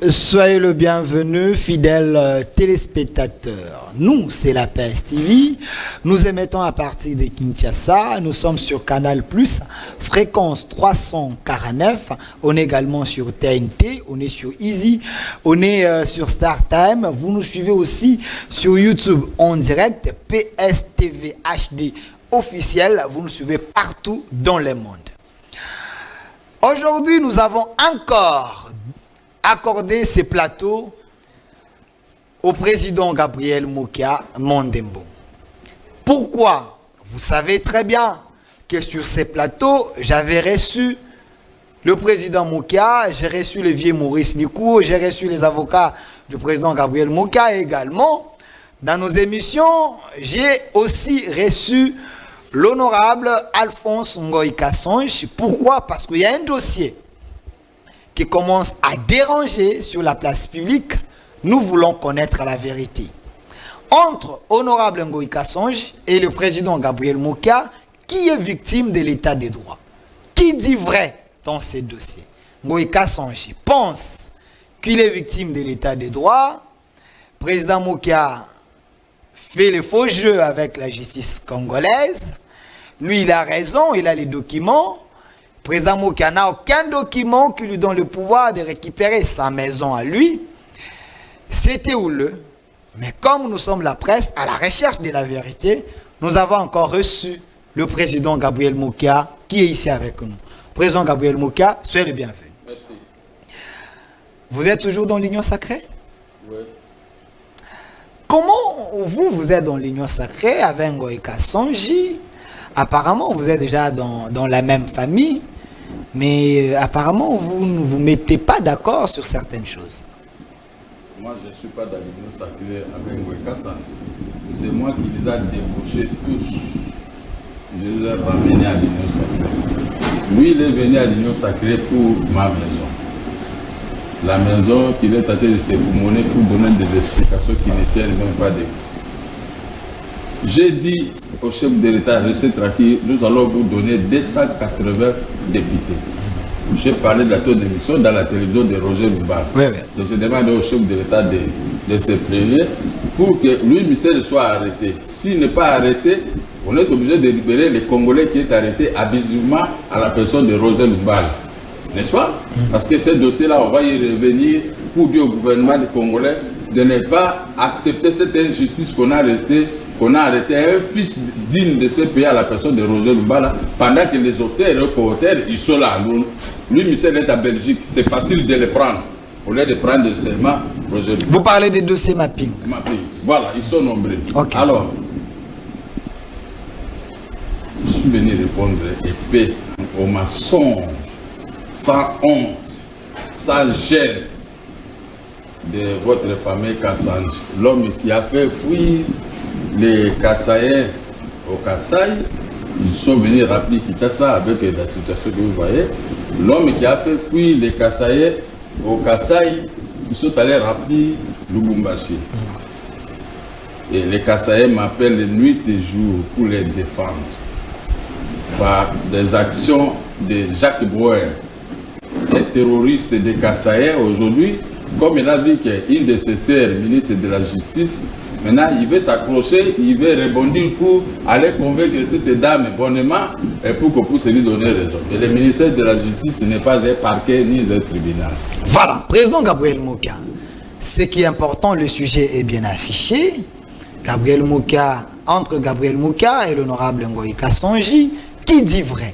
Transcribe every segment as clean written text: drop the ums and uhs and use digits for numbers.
Soyez le bienvenu, fidèles téléspectateurs. Nous, c'est la PS-TV. Nous émettons à partir de Kinshasa. Nous sommes sur Canal+, fréquence 349. On est également sur TNT. On est sur Easy. On est sur StarTime. Vous nous suivez aussi sur YouTube en direct. PS-TV HD officiel. Vous nous suivez partout dans le monde. Aujourd'hui, nous avons encore accorder ces plateaux au président Gabriel Moukia Mondembo. Pourquoi? Vous savez très bien que sur ces plateaux, j'avais reçu le président Moukia, j'ai reçu le vieux Maurice Nikou, j'ai reçu les avocats du président Gabriel Moukia et également, dans nos émissions, j'ai aussi reçu l'honorable Alphonse Ngoï Kassonge. Pourquoi? Parce qu'il y a un dossier qui commence à déranger sur la place publique. Nous voulons connaître la vérité. Entre honorable Ngoï Kassonge et le président Gabriel Moukia, qui est victime de l'état de droit? Qui dit vrai dans ces dossiers? Ngoï Kassonge pense qu'il est victime de l'état de droit. Président Moukia fait le faux jeu avec la justice congolaise. Lui, il a raison, il a les documents. Président Moukia n'a aucun document qui lui donne le pouvoir de récupérer sa maison à lui. C'était houleux. Mais comme nous sommes la presse à la recherche de la vérité, nous avons encore reçu le président Gabriel Moukia qui est ici avec nous. Président Gabriel Moukia, soyez le bienvenu. Merci. Vous êtes toujours dans l'union sacrée? Oui. Comment vous êtes dans l'union sacrée avec Ngoï Kassonge? Apparemment, vous êtes déjà dans la même famille. Mais apparemment, vous ne vous mettez pas d'accord sur certaines choses. Moi, je ne suis pas dans l'union sacrée avec Ngoï Kassonge. C'est moi qui les ai débauchés tous. Je les ai ramenés à l'union sacrée. Lui, il est venu à l'union sacrée pour ma maison. La maison qu'il est tenté de se monnaie pour donner des explications qui ne tiennent même pas debout. J'ai dit au chef de l'État, restez tranquille, nous allons vous donner 280 députés. J'ai parlé de la tour d'émission dans la télévision de Roger Lumbard. Oui. Donc je demande au chef de l'État de se prévenir pour que lui, Michel, soit arrêté. S'il n'est pas arrêté, on est obligé de libérer les Congolais qui est arrêté abusivement à la personne de Roger Lumbard. N'est-ce pas? Parce que ce dossier-là, on va y revenir pour dire au gouvernement des Congolais de ne pas accepter cette injustice qu'on a arrêté un fils digne de ce pays à la personne de Roger Lumbala, pendant que les auteurs et les co-auteurs, ils sont là. Lui, Michel est en Belgique, c'est facile de les prendre. Au lieu de prendre seulement Roger Lumbala. Vous parlez des dossiers mapping. Voilà, ils sont nombreux. Okay. Alors, je suis venu répondre épais aux mensonges, sans honte, sans gêne de votre famille Kassonge, l'homme qui a fait fuir les Kassaïens au Kassai. Ils sont venus rappeler Kinshasa avec la situation que vous voyez. L'homme qui a fait fuir les Kassaïens au Kassai, ils sont allés rappeler Lubumbashi. Et les Kassaïens m'appellent nuit et jour pour les défendre par des actions de Jacques Brouwer, un terroriste des Kassaïens aujourd'hui. Comme il a dit qu'une de ses sœurs, ministre de la Justice, maintenant il veut s'accrocher, il veut rebondir pour aller convaincre cette dame bonnement et pour qu'on puisse lui donner raison. Et le ministère de la Justice n'est pas un parquet ni un tribunal. Voilà, président Gabriel Moukia. Ce qui est important, le sujet est bien affiché. Gabriel Moukia, entre Gabriel Moukia et l'honorable Ngoï Kassonge, qui dit vrai?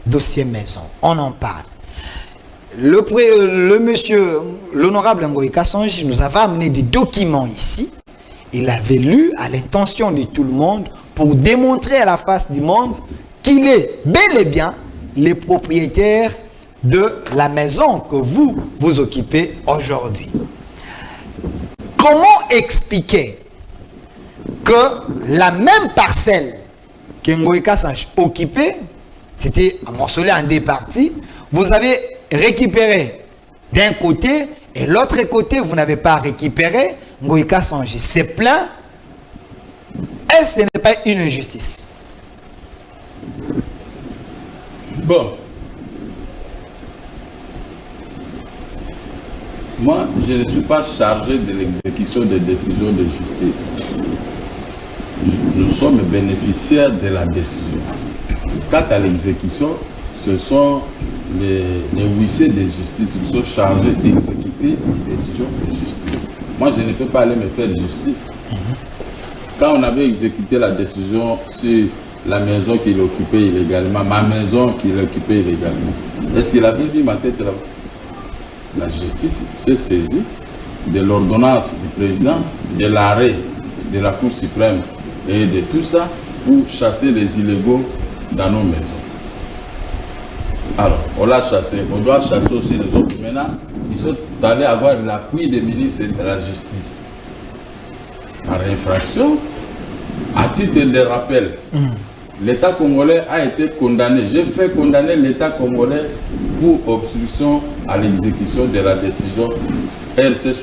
Dossier maison, on en parle. L'honorable Ngoï Kassonge nous avait amené des documents ici. Il avait lu à l'intention de tout le monde pour démontrer à la face du monde qu'il est bel et bien le propriétaire de la maison que vous occupez aujourd'hui. Comment expliquer que la même parcelle que Ngoï Kassonge occupait, c'était morcelé en deux parties, vous avez récupéré d'un côté et l'autre côté, vous n'avez pas récupéré. Ngoï Kassonge s'est plaint. Et ce n'est pas une injustice? Bon. Moi, je ne suis pas chargé de l'exécution des décisions de justice. Nous sommes bénéficiaires de la décision. Quant à l'exécution, ce sont les huissiers de justice qui sont chargés d'exécuter les décisions de justice. Moi, je ne peux pas aller me faire justice. Quand on avait exécuté la décision sur la maison qu'il occupait illégalement, ma maison qu'il occupait illégalement, est-ce qu'il avait vu ma tête là-bas? La justice s'est saisie de l'ordonnance du président, de l'arrêt de la Cour suprême et de tout ça pour chasser les illégaux dans nos maisons. Alors, on l'a chassé, on doit chasser aussi les autres. Maintenant, ils sont allés avoir l'appui des ministres de la Justice. Par infraction, à titre de rappel, l'État congolais a été condamné. J'ai fait condamner l'État congolais pour obstruction à l'exécution de la décision RC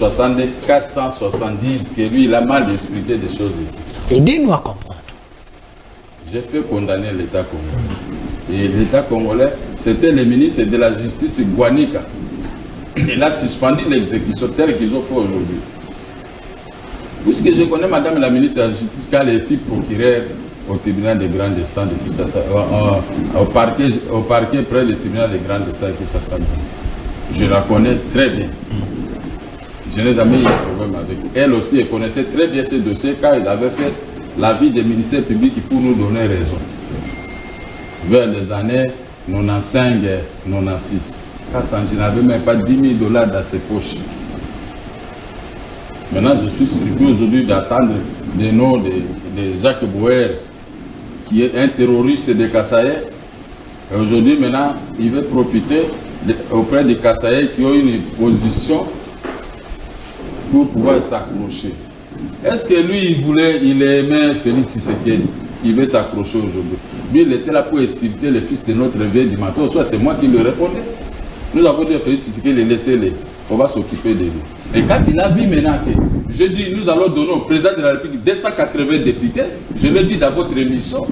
470, que lui, il a mal expliqué des choses ici. Aidez-nous à comprendre. J'ai fait condamner l'État congolais. Et l'État congolais, c'était le ministre de la Justice, Guanika. Il a suspendu l'exécution telle qu'ils ont fait aujourd'hui. Puisque je connais Madame la ministre de la Justice, quand elle est procureur au tribunal de grande instance de Kinshasa, au parquet près du tribunal de grande instance de Kinshasa. Je la connais très bien. Je n'ai jamais eu de problème avec elle. Elle aussi, elle connaissait très bien ces dossiers quand elle avait fait l'avis des ministères publics pour nous donner raison. Vers les années 95-96. Kassanji n'avait même pas $10 000 dans ses poches. Maintenant, je suis surpris aujourd'hui d'attendre des noms de Jacques Bouer, qui est un terroriste de Kassaye. Et aujourd'hui, maintenant, il veut profiter auprès des Kassaye qui ont une position pour pouvoir s'accrocher. Est-ce que lui, il aimait Félix Tshisekedi? Il veut s'accrocher aujourd'hui. Lui, il était là pour insulter le fils de notre vieil du matin. Soit c'est moi qui lui répondais. Nous avons dit à Félix Tshisekedi, laissez-les. On va s'occuper de lui. Et quand il a vu maintenant que je dis, nous allons donner au président de la République 280 députés, je l'ai dit dans votre émission.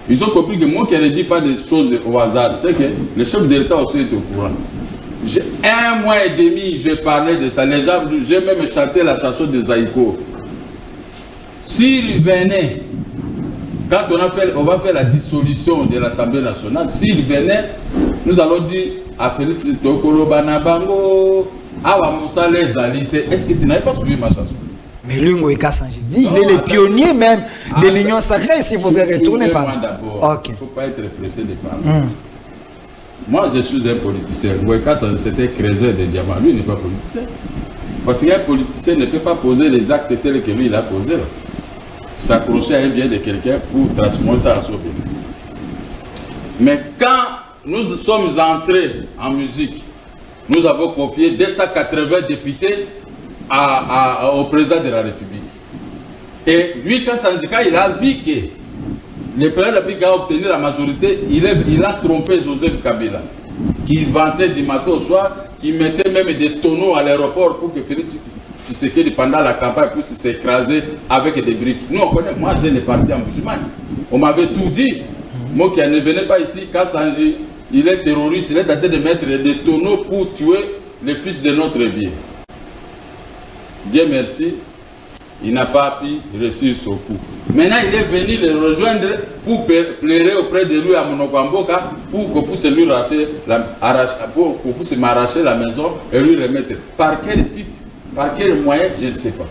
Ils ont compris que moi qui ne dis pas des choses au hasard, c'est que le chef de l'État aussi est au courant. J'ai 1 mois et demi, j'ai parlé de ça. Les gens, j'ai même chanté la chanson de Zaïko. S'il venait, quand on va faire la dissolution de l'Assemblée nationale, s'il venait, nous allons dire à Félix Tokolo Banabango, Awa Moussa les alités. Est-ce que tu n'avais pas suivi ma chanson? Mais lui, Sanji dit, il est le pionnier même de l'Union sacrée, s'il faudrait retourner par là. Il ne faut pas être pressé de parler. Moi, je suis un politicien. Ngoïka, c'était creuser des diamants. Lui, il n'est pas politicien. Parce qu'un politicien ne peut pas poser les actes tels que lui, il a posé. S'accrocher à un bien de quelqu'un pour transformer ça à son bien. Mais quand nous sommes entrés en musique, nous avons confié 280 députés au président de la République. Et lui, quand il a vu que le président de la République a obtenu la majorité, il a trompé Joseph Kabila, qui vantait du matin au soir, qui mettait même des tonneaux à l'aéroport pour que Félix Tshisekedi, pendant la campagne, puisse s'écraser avec des briques. Nous, on connaît, moi j'ai les partis en musulman. On m'avait tout dit. Moi qui ne venais pas ici, Kassanji, il est terroriste, il est en train de mettre des tonneaux pour tuer les fils de notre vie. Dieu merci, il n'a pas pu réussir son coup. Maintenant, il est venu le rejoindre pour pleurer auprès de lui à Monokwamboka pour qu'on puisse lui m'arracher la maison et lui remettre. Par quel titre, par quel moyen, je ne sais pas.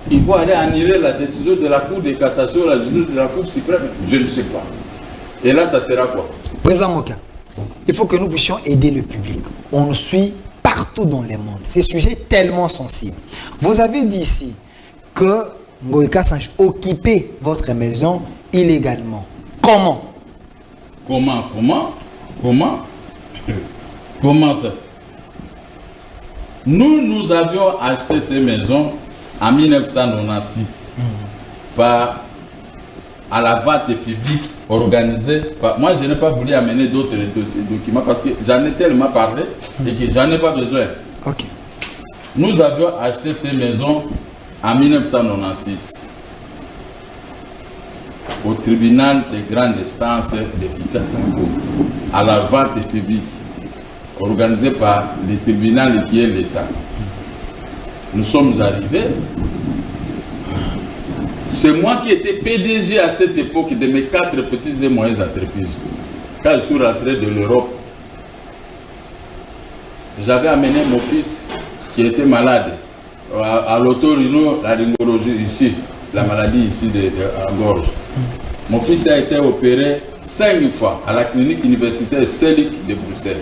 Il faut aller annuler la décision de la Cour de cassation, la décision de la Cour suprême, je ne sais pas. Et là, ça sera quoi? Président Moka, il faut que nous puissions aider le public. On nous suit partout dans le monde. C'est un sujet tellement sensible. Vous avez dit ici que Ngoïka Sanji occupait votre maison illégalement. Comment? Comment ça? Nous avions acheté ces maisons en 1996 à la vente publique organisée. Moi, je n'ai pas voulu amener d'autres documents parce que j'en ai tellement parlé et que j'en ai pas besoin. Okay. Nous avions acheté ces maisons en 1996 au tribunal de grande instance de Kinshasa à la vente publique organisé par le tribunal qui est l'État. Nous sommes arrivés. C'est moi qui étais PDG à cette époque de mes 4 petites et moyennes entreprises. Quand je suis rentré de l'Europe, j'avais amené mon fils qui était malade à l'otorhinolaryngologie ici, la maladie ici de la gorge. Mon fils a été opéré 5 fois à la clinique universitaire Selig de Bruxelles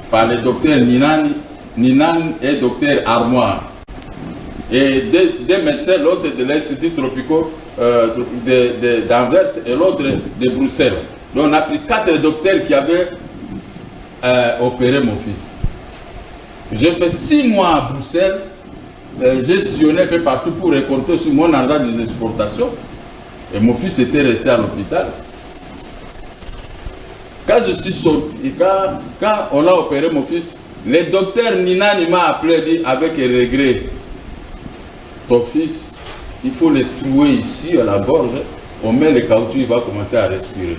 par le docteur Ninan et docteur Armoire. Et des médecins, l'autre de l'Institut Tropico d'Anvers et l'autre de Bruxelles. Donc on a pris 4 docteurs qui avaient opéré mon fils. J'ai fait 6 mois à Bruxelles, j'ai sillonné un peu partout pour récolter sur mon argent des exportations. Et mon fils était resté à l'hôpital. Quand je suis sorti, quand on a opéré mon fils, le docteur Ninan m'a appelé et dit avec regret, ton fils, il faut le trouer ici à la gorge, on met le caoutchouc, il va commencer à respirer.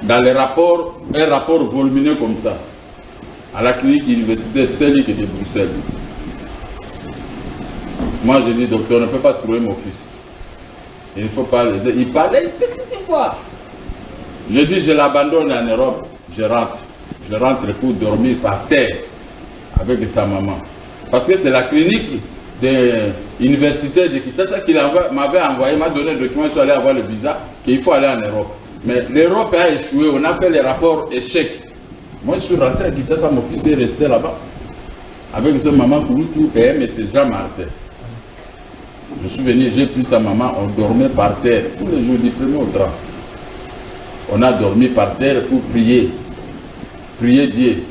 Dans les rapports, un rapport volumineux comme ça, à la clinique universitaire Selig de Bruxelles. Moi, je dis, docteur, on ne peut pas trouver mon fils. Il ne faut pas les... Il parlait une petite fois. Je dis, je l'abandonne en Europe, je rentre. Je rentre pour dormir par terre avec sa maman. Parce que c'est la clinique de l'université de Kinshasa qui m'avait envoyé, m'a donné le document, je suis allé avoir le visa, qu'il faut aller en Europe. Mais l'Europe a échoué, on a fait les rapports échecs. Moi, je suis rentré à Kinshasa, mon fils est resté là-bas. Avec sa maman Kouloutou et M. Jean-Martin. Je suis venu, j'ai pris sa maman, on dormait par terre, tous les jours du 1er au 30. On a dormi par terre pour prier. Prier Dieu.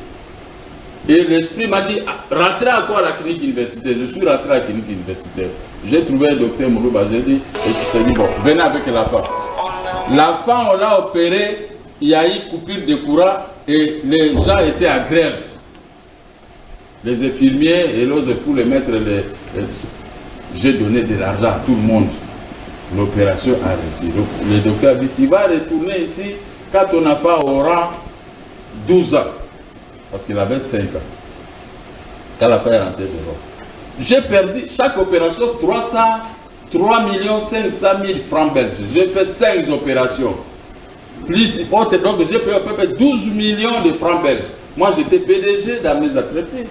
Et l'esprit m'a dit, rentrez encore à la clinique universitaire. Je suis rentré à la clinique universitaire. J'ai trouvé un docteur Mourouba, j'ai dit, et tu s'est dit, bon, venez avec l'enfant. L'enfant, on l'a opéré, il y a eu coupure de courant et les gens étaient en grève. Les infirmiers et l'autre pour les mettre, j'ai donné de l'argent à tout le monde. L'opération a réussi. Le docteur dit, il va retourner ici quand ton enfant aura 12 ans. Parce qu'il avait 5 ans. Quand l'affaire est rentrée dehors. J'ai perdu chaque opération 3 500 000 francs belges. J'ai fait 5 opérations. Plus autre, donc j'ai payé à peu près 12 millions de francs belges. Moi j'étais PDG dans mes entreprises.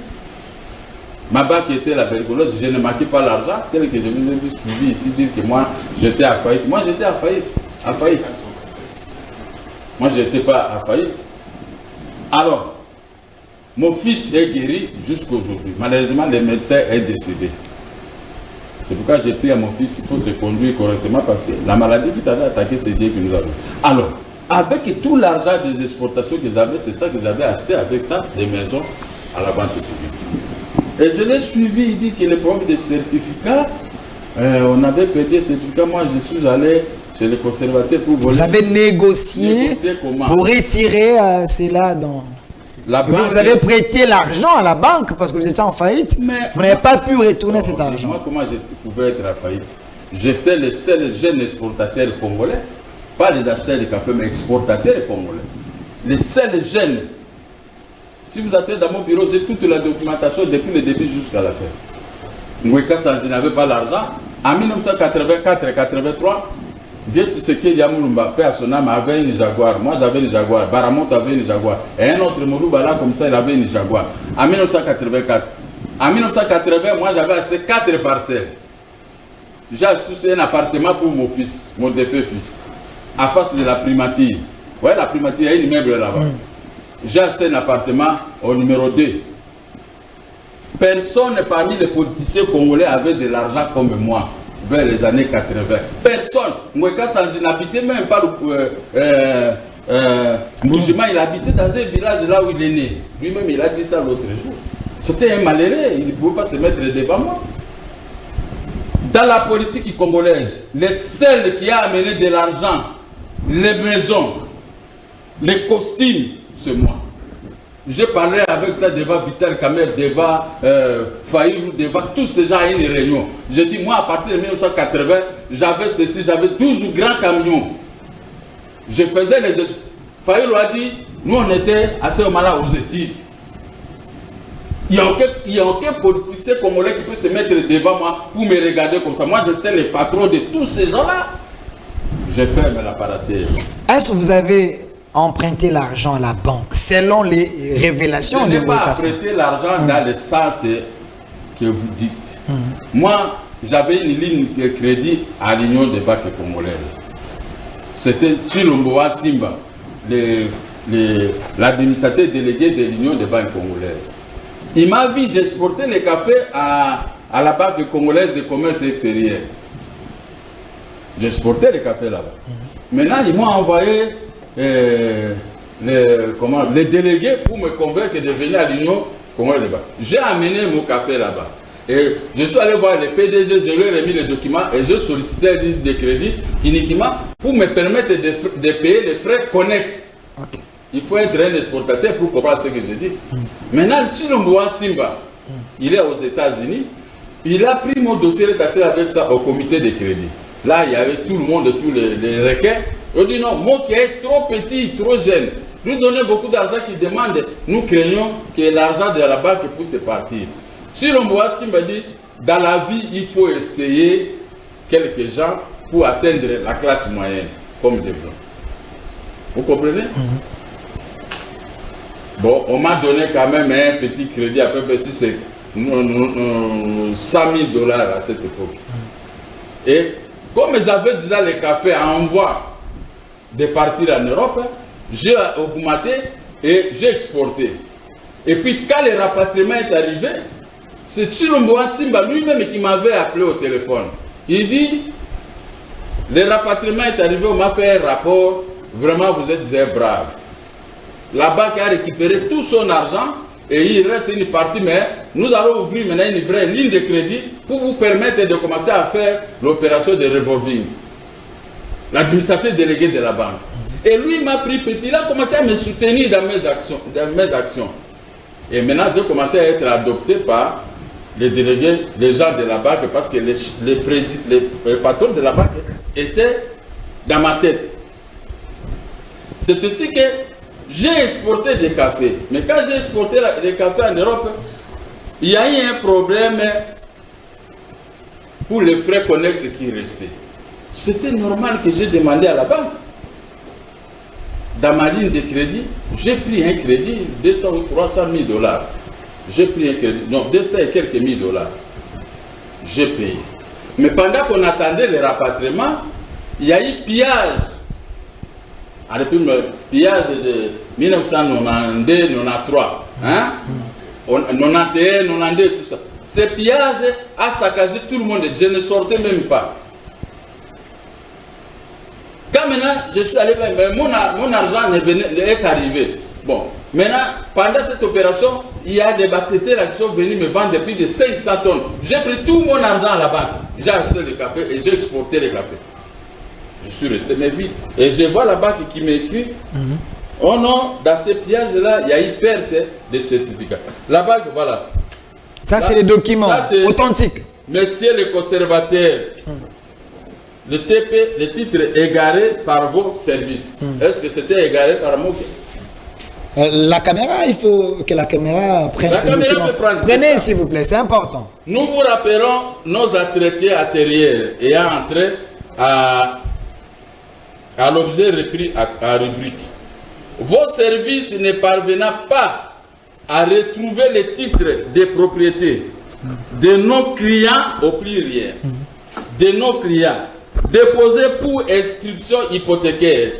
Ma banque était la bergologe, je ne manquais pas l'argent, tel que je vous ai vu suivi ici dire que moi j'étais à faillite. Moi j'étais à faillite. Moi j'étais pas à faillite. Alors, mon fils est guéri jusqu'à aujourd'hui. Malheureusement, le médecin est décédé. C'est pourquoi j'ai pris à mon fils, il faut se conduire correctement parce que la maladie qui t'avait attaqué, c'est Dieu qui nous a donné. Alors, avec tout l'argent des exportations que j'avais, c'est ça que j'avais acheté avec ça, des maisons à la vente publique. Et je l'ai suivi, il dit que le problème des certificats, on avait perdu les certificats. Moi, je suis allé chez les conservateurs pour voler. Vous avez négocié pour retirer cela dans... Vous avez prêté l'argent à la banque parce que vous étiez en faillite. Mais vous n'avez pas pu retourner cet argent. Moi, comment je pouvais être en faillite? J'étais le seul jeune exportateur congolais. Pas les acheteurs de café, mais exportateurs congolais. Les seuls jeunes. Si vous entrez dans mon bureau, j'ai toute la documentation depuis le début jusqu'à la fin. Ngweka Sanji n'avait pas l'argent. En 1984-83, Vieux Tshisekedi Yamulumba, paix à son âme, avait une Jaguar. Moi j'avais une Jaguar. Baramoto avait une Jaguar. Et un autre Mourouba là, comme ça, il avait une Jaguar. En 1984. En 1980, moi j'avais acheté 4 parcelles. J'ai acheté un appartement pour mon fils, mon défunt fils, à face de la primature. Vous voyez la primature, il y a un immeuble là-bas. J'ai acheté un appartement au numéro 2. Personne parmi les politiciens congolais avait de l'argent comme moi. Vers les années 80. Personne. Ngweka Sanji n'habitait même pas Boujima, il habitait dans un village là où il est né. Lui-même, il a dit ça l'autre jour. C'était un malheureux, il ne pouvait pas se mettre devant moi. Dans la politique congolaise, les seuls qui a amené de l'argent, les maisons, les costumes, c'est moi. J'ai parlé avec ça devant Vital Kamer, devant Fayou, devant tous ces gens à une réunion. J'ai dit, moi, à partir de 1980, j'avais ceci, j'avais 12 grands camions. Je faisais les... Fayou a dit, nous, on était à ce moment-là aux études. Il n'y a aucun politicien congolais qui peut se mettre devant moi pour me regarder comme ça. Moi, j'étais le patron de tous ces gens-là. Je ferme la parenthèse. Est-ce que vous avez emprunté l'argent à la banque selon les révélations je de n'ai pas Bokassa? prêté l'argent dans le sens que vous dites. Moi, j'avais une ligne de crédit à l'Union des banques congolaises. C'était Chilomboa Simba, l'administrateur délégué de l'Union des banques congolaises. Il m'a vu, j'exportais les cafés à la Banque congolaise de commerce extérieur. J'exportais les cafés là-bas. Maintenant, ils m'ont envoyé les délégués pour me convaincre de venir à l'Union congolaise des banques. J'ai amené mon café là-bas. Et je suis allé voir le PDG, je lui ai remis les documents et je sollicitais une ligne de crédit uniquement pour me permettre de payer les frais connexes. Okay. Il faut être un exportateur pour comprendre ce que je dis. Maintenant, Chilomboa Simba, il est aux États-Unis, il a pris mon dossier rétracté avec ça au comité de crédit. Là, il y avait tout le monde, tous les requins. Il dit non, moi qui est trop petit, trop jeune, lui donner beaucoup d'argent qu'il demande, nous craignons que l'argent de la banque puisse partir. Chilomboa Simba dit, dans la vie, il faut essayer quelques gens pour atteindre la classe moyenne, comme des blancs. Vous comprenez? Bon, on m'a donné quand même un petit crédit, à peu près si c'est $100 000 à cette époque. Et comme j'avais déjà les cafés à envoi de partir en Europe, j'ai augmenté et j'ai exporté. Et puis quand le rapatriement est arrivé, c'est Chilomboa Simba lui-même qui m'avait appelé au téléphone. Il dit, le rapatriement est arrivé, on m'a fait un rapport, vraiment vous êtes des braves. La banque a récupéré tout son argent et il reste une partie, mais nous allons ouvrir maintenant une vraie ligne de crédit pour vous permettre de commencer à faire l'opération de revolving. L'administrateur délégué de la banque. Et lui m'a pris petit, il a commencé à me soutenir dans mes actions. Et maintenant, j'ai commencé à être adopté par les délégués, les gens de la banque, parce que les patrons de la banque étaient dans ma tête. C'est ainsi que j'ai exporté des cafés. Mais quand j'ai exporté les cafés en Europe, il y a eu un problème pour les frais connexes qui restaient. C'était normal que j'ai demandé à la banque. Dans ma ligne de crédit, j'ai pris un crédit de 200 ou 300 000 $. J'ai pris un crédit, non, 200 et quelques $1000. J'ai payé. Mais pendant qu'on attendait le rapatriement, il y a eu pillage. Depuis le pillage de 1992-93, hein? 91, 92, tout ça. Ce pillage a saccagé tout le monde. Je ne sortais même pas. Quand maintenant je suis allé, mon argent est arrivé. Bon, maintenant, pendant cette opération, il y a des bâtisseurs qui sont venus me vendre plus de 500 tonnes. J'ai pris tout mon argent à la banque. J'ai acheté le café et j'ai exporté le café. Je suis resté mais vite. Et je vois la banque qui m'écrit, oh non, dans ces pillages-là, il y a eu perte de certificats. La banque, voilà. Ça, c'est les documents authentiques. Monsieur le conservateur, le TP, le titre égaré par vos services. Est-ce que c'était égaré par moi? La caméra, il faut que la caméra prenne ces documents. Prenez, s'il vous plaît, c'est important. Nous vous rappellerons nos entretiens antérieurs ayant entré à l'objet repris à rubrique. Vos services ne parvenant pas à retrouver les titres de propriété de nos clients au pluriel, de nos clients déposés pour inscription hypothécaire,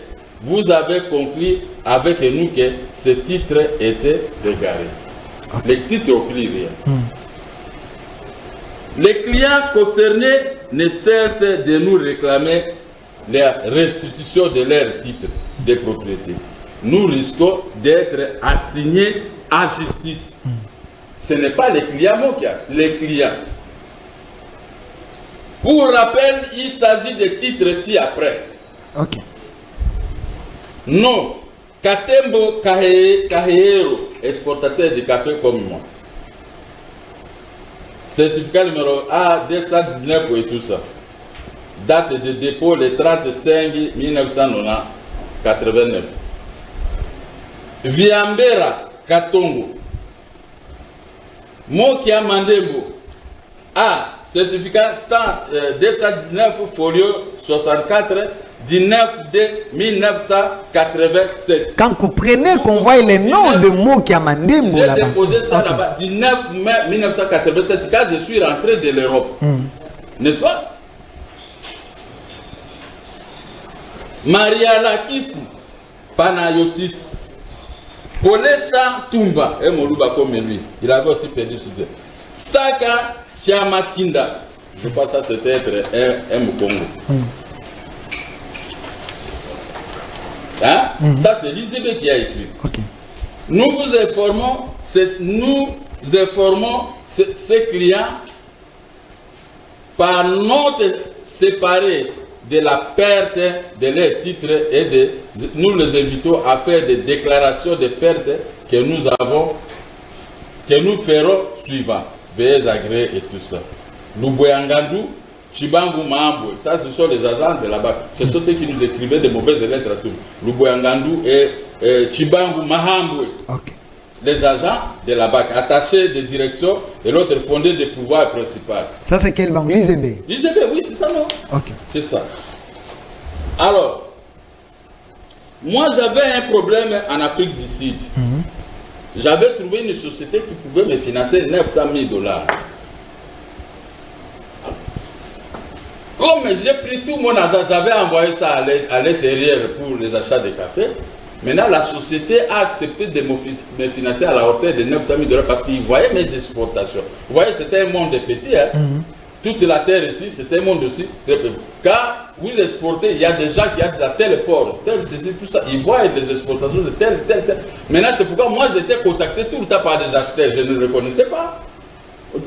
vous avez conclu avec nous que ce titre était égaré. Okay. Les titres au pluriel. Les clients concernés ne cessent de nous réclamer la restitution de leurs titres de propriété. Nous risquons d'être assignés à justice. Ce n'est pas les clients, mon cas, les clients. Pour rappel, il s'agit de titres ci-après. Ok. Non, Katembo Kahero, exportateur de café comme moi. Certificat numéro A219 et tout ça. Date de dépôt le 35 1989. Viambera Katongo. Mokia Mandembo a certificat 219 folio 64 du 9 de 1987. Quand vous prenez, qu'on voit les noms de Mokia Mandembo j'ai là-bas. déposé ça là-bas du 9 mai 1987 quand je suis rentré de l'Europe. N'est-ce pas? Marialakis Panayotis Polesha Tumba et Moluba comme lui. Il avait aussi perdu ce Dieu. Saka Chiamakinda. Je pense que ça c'était un Mukongo. Hein? Ça c'est l'ICB qui a écrit. Okay. Nous vous informons, ces clients par note séparée de la perte de leurs titres et nous les invitons à faire des déclarations de perte que nous ferons suivant. Veuillez agréer et tout ça. Luboyangandu, Chibangu Mahambwe, ça ce sont les agents de la BAC. Ce sont eux qui nous écrivaient des mauvaises lettres à tout. Luboyangandu et Chibangu Mahambwe. Okay. Les agents de la BAC, attachés de direction et l'autre fondé de pouvoir principal. Ça c'est quelle banque? L'ICB? L'ICB, oui, c'est ça, non? Ok. C'est ça. Alors, moi j'avais un problème en Afrique du Sud. J'avais trouvé une société qui pouvait me financer 900 000 $. Comme j'ai pris tout mon argent, j'avais envoyé ça à l'intérieur pour les achats de café. Maintenant, la société a accepté de me financer à la hauteur de 900 000 $ parce qu'ils voyaient mes exportations. Vous voyez, c'était un monde petit. Hein? Toute la terre ici, c'était un monde aussi très petit. Car vous exportez, il y a des gens qui ont de la tel port, tel ceci, tout ça. Ils voient les exportations de tel. Maintenant, c'est pourquoi moi, j'étais contacté tout le temps par des acheteurs. Je ne le reconnaissais pas.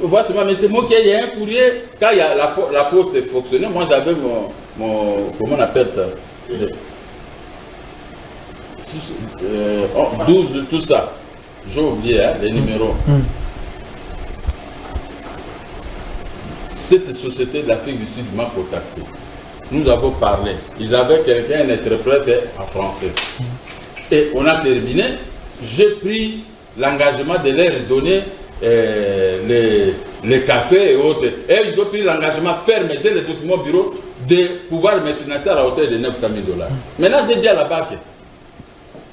Voici, mais c'est moi qui ai un courrier. Quand il y a la poste fonctionnait, moi, j'avais mon comment on appelle ça? 12, tout ça. J'ai oublié hein, les numéros. Cette société de l'Afrique du Sud m'a contacté. Nous avons parlé. Ils avaient quelqu'un, un interprète en français. Et on a terminé. J'ai pris l'engagement de leur donner les cafés et autres. Et ils ont pris l'engagement ferme, j'ai les documents au bureau, de pouvoir me financer à la hauteur de 900 000 $. Maintenant, j'ai dit à la BAC,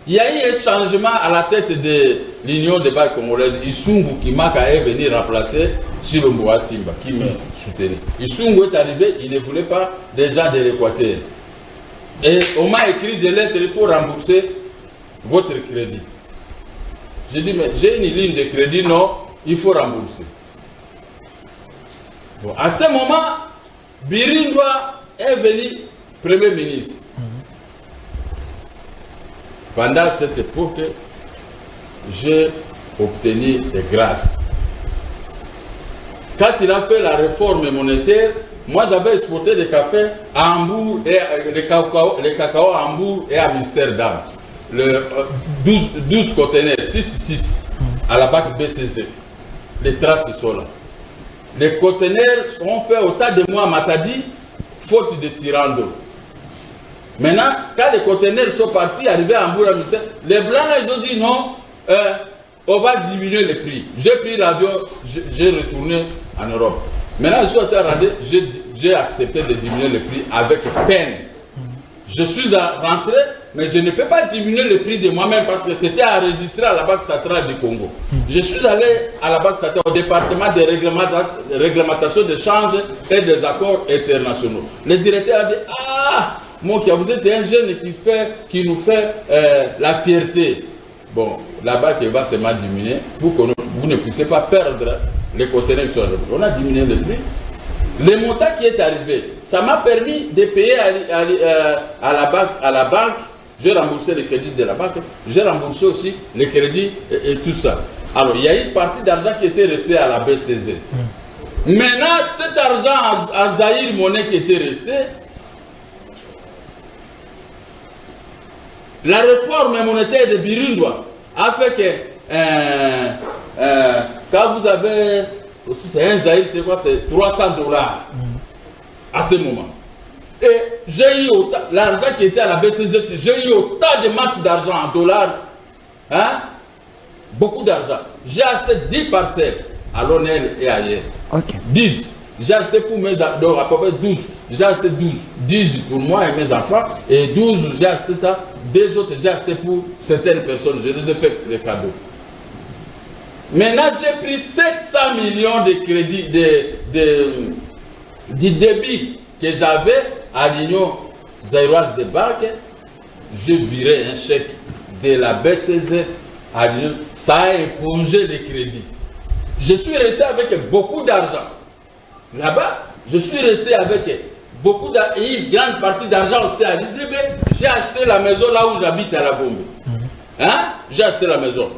il y a eu un changement à la tête de l'Union des BAC congolaises. Isungu qui m'a venu remplacer Silomboa Simba, qui me soutenait. Isungu est arrivé, il ne voulait pas des gens de l'Équateur. Et on m'a écrit des lettres, il faut rembourser votre crédit. J'ai dit, mais j'ai une ligne de crédit, non, il faut rembourser. Bon, à ce moment, Birindwa est venu Premier ministre. Pendant cette époque, j'ai obtenu des grâces. Quand il a fait la réforme monétaire, moi j'avais exporté des cafés à Hambourg et les cacao à Hambourg et à Amsterdam. 12 conteneurs, 6 à la BAC BCZ. Les traces sont là. Les conteneurs sont faits au tas de mois à Matadi, faute de tirant d'eau. Maintenant, quand les conteneurs sont partis, arrivés à Hambourg, les Blancs, là, ils ont dit non, on va diminuer les prix. J'ai pris l'avion, j'ai retourné en Europe. Maintenant, je suis rentré, j'ai accepté de diminuer les prix avec peine. Je suis rentré, mais je ne peux pas diminuer le prix de moi-même parce que c'était enregistré à la Banque centrale du Congo. Je suis allé à la Banque centrale, au département de réglementation des changes et des accords internationaux. Le directeur a dit, ah, Mokia, vous êtes un jeune qui nous fait la fierté. Bon, la BAC va seulement diminuer pour que vous ne puissiez pas perdre les conteneurs sur le prix. On a diminué le prix. Le montant qui est arrivé, ça m'a permis de payer à la banque. J'ai remboursé les crédits de la banque. J'ai remboursé aussi les crédits et tout ça. Alors, il y a une partie d'argent qui était restée à la BCZ. Maintenant, cet argent à Zaïre monnaie qui était resté, la réforme monétaire de Birindwa a fait que quand vous avez, c'est un Zaïre, c'est quoi? C'est 300 $. À ce moment. Et j'ai eu l'argent qui était à la BCZ, j'ai eu autant de masse d'argent en dollars, hein? Beaucoup d'argent. J'ai acheté 10 parcelles à l'ONEL et ailleurs. Ok. 10. J'ai acheté pour mes enfants, donc à peu près 12. J'ai acheté 12. 10 pour moi et mes enfants. Et 12, j'ai acheté ça. 2 autres, j'ai acheté pour certaines personnes. Je les ai fait des cadeaux. Maintenant, j'ai pris 700 millions de crédits, du débit que j'avais à l'Union zaïroise de banque. J'ai viré un chèque de la BCZ à l'Union. Ça a épongé les crédits. Je suis resté avec beaucoup d'argent. Là-bas, je suis resté avec beaucoup d'argent et une grande partie d'argent aussi à l'ISEB. J'ai acheté la maison là où j'habite à la Bombe. Hein? J'ai acheté la maison.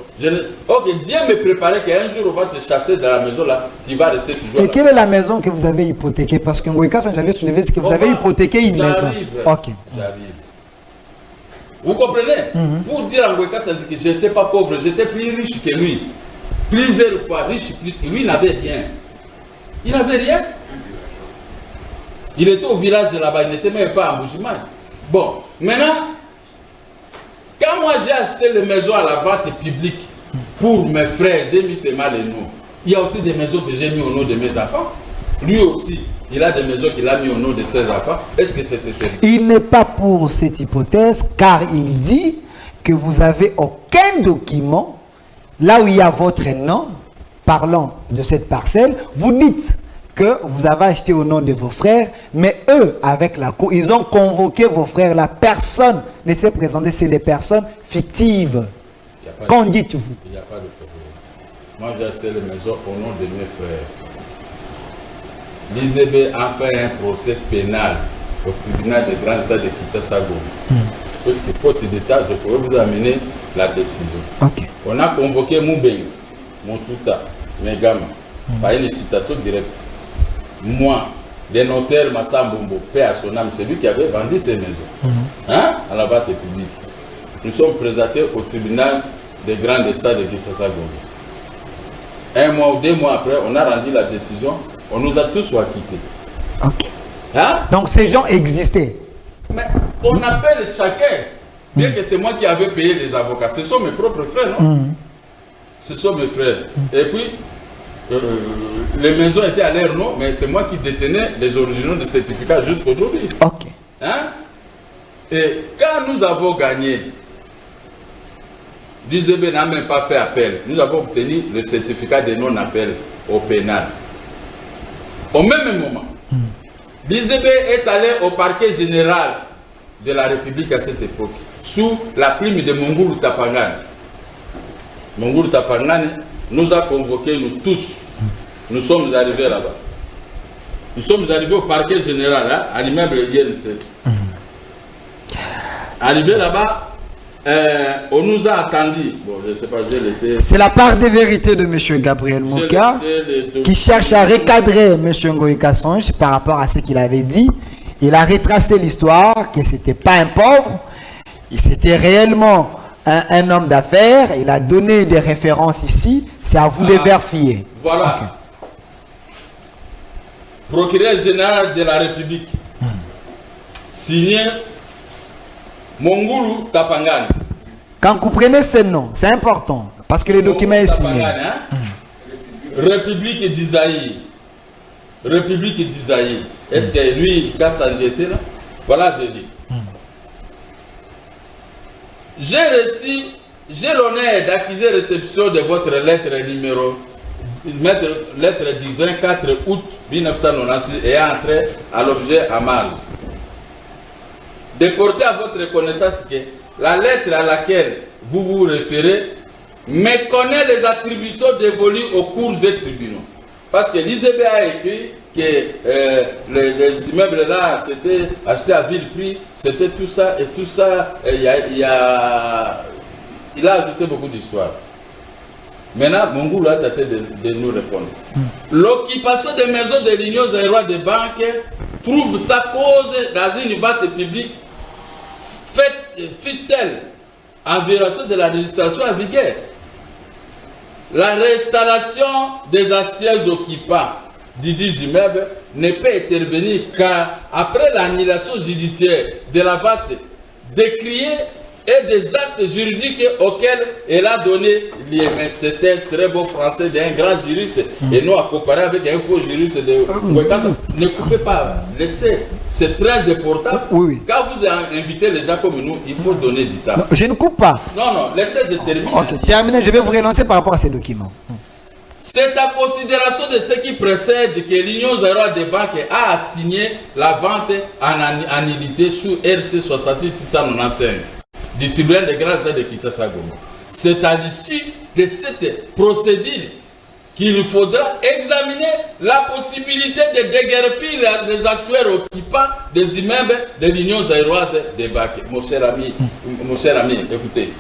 Ok, Dieu me préparait qu'un jour on va te chasser dans la maison là, tu vas rester toujours là. Et quelle est la maison que vous avez hypothéquée? Parce que Ngoïka, ça j'avais soulevé, c'est que vous avez hypothéqué une maison. Ok. J'arrive. Vous comprenez? Pour dire à Ngoïka, ça dit que je n'étais pas pauvre, j'étais plus riche que lui. Plusieurs fois riche, plus que lui, il n'avait rien. Il n'avait rien. Il était au village là-bas, il n'était même pas en Bujimaï. Bon, maintenant, quand moi j'ai acheté les maisons à la vente publique pour mes frères, j'ai mis seulement les noms. Il y a aussi des maisons que j'ai mis au nom de mes enfants. Lui aussi, il a des maisons qu'il a mis au nom de ses enfants. Est-ce que c'était terrible? Il n'est pas pour cette hypothèse car il dit que vous n'avez aucun document là où il y a votre nom parlant de cette parcelle. Vous dites que vous avez acheté au nom de vos frères, mais eux, avec la cour, ils ont convoqué vos frères. La personne ne s'est présentée, c'est des personnes fictives. Qu'en dites-vous? Il n'y a pas de problème. Moi, j'ai acheté les maisons au nom de mes frères. L'ISEB a fait un procès pénal au tribunal de grande salle de Kinshasa-Goma. Parce que faute d'État, je pourrais vous amener la décision. Okay. On a convoqué Moubeng, Montouta, Megama, par une citation directe. Moi, le notaire Massambombo, paix à son âme, c'est lui qui avait vendu ces maisons hein, à la vente publique. Nous sommes présentés au tribunal des grandes stades de Kinshasa-Goma. 1 mois ou 2 mois après, on a rendu la décision, on nous a tous acquittés. Ok. Hein? Donc ces gens existaient. Mais on appelle chacun, bien que c'est moi qui avais payé les avocats. Ce sont mes propres frères, non? Ce sont mes frères. Et puis, les maisons étaient à leur nom, mais c'est moi qui détenais les originaux de certificats jusqu'aujourd'hui. Ok. Hein? Et quand nous avons gagné, l'ISEB n'a même pas fait appel. Nous avons obtenu le certificat de non-appel au pénal. Au même moment, l'ISEB est allé au parquet général de la République à cette époque, sous la plume de Mongulu Tapangane. Mongulu Tapangane nous a convoqués, nous tous. Nous sommes arrivés là-bas. Nous sommes arrivés au parquet général, hein, à l'immeuble INSS. Arrivés là-bas, on nous a attendu. Bon, je ne sais pas, j'ai laissé. C'est la part des vérités de M. Gabriel Mouka qui cherche à recadrer M. Ngoïka Songe par rapport à ce qu'il avait dit. Il a retracé l'histoire, que ce n'était pas un pauvre, c'était réellement un homme d'affaires. Il a donné des références ici. C'est à vous de vérifier. Voilà. Okay. Procureur général de la République. Signé Mongulu Tapangane. Quand vous prenez ce nom, c'est important, parce que le document est signé. Hein? République d'Isaïe. République d'Isaïe. Est-ce que lui, Kassanji était là? Voilà, je dis. J'ai l'honneur d'accuser réception de votre lettre numéro, lettre du 24 août 1996 et entrée à l'objet à marge. De porter à votre connaissance que la lettre à laquelle vous vous référez méconnaît les attributions dévolues aux cours et tribunaux. Parce que l'ISEB a écrit que les immeubles là, c'était acheté à vil prix, c'était tout ça et tout ça. Il a ajouté beaucoup d'histoires. Maintenant, Mongulu a tenté de nous répondre. L'occupation des maisons de l'Union zaïroise de banque trouve sa cause dans une vente publique fit-elle en violation de la législation en vigueur. La restauration des anciens occupants dits immeubles ne peut intervenir qu'après l'annulation judiciaire de la vente décriée et des actes juridiques auxquels elle a donné lieu. Mais c'est un très beau français d'un grand juriste et nous à comparer avec un faux juriste de Wekasa. Ne coupez pas, laissez. C'est très important. Oui. Quand vous invitez les gens comme nous, il faut donner du temps. Non, je ne coupe pas. Non, laissez, je termine. Ok, terminé. Je vais vous relancer par rapport à ces documents. C'est à considération de ce qui précède que l'Union Zaïroise des banques a assigné la vente en annulité sous RC 66695 du tribunal de grande instance de Kinshasa Goma. C'est à l'issue de cette procédure qu'il faudra examiner la possibilité de déguerpir les actuels occupants des immeubles de l'Union Zaïroise des banques. Mon cher ami, écoutez.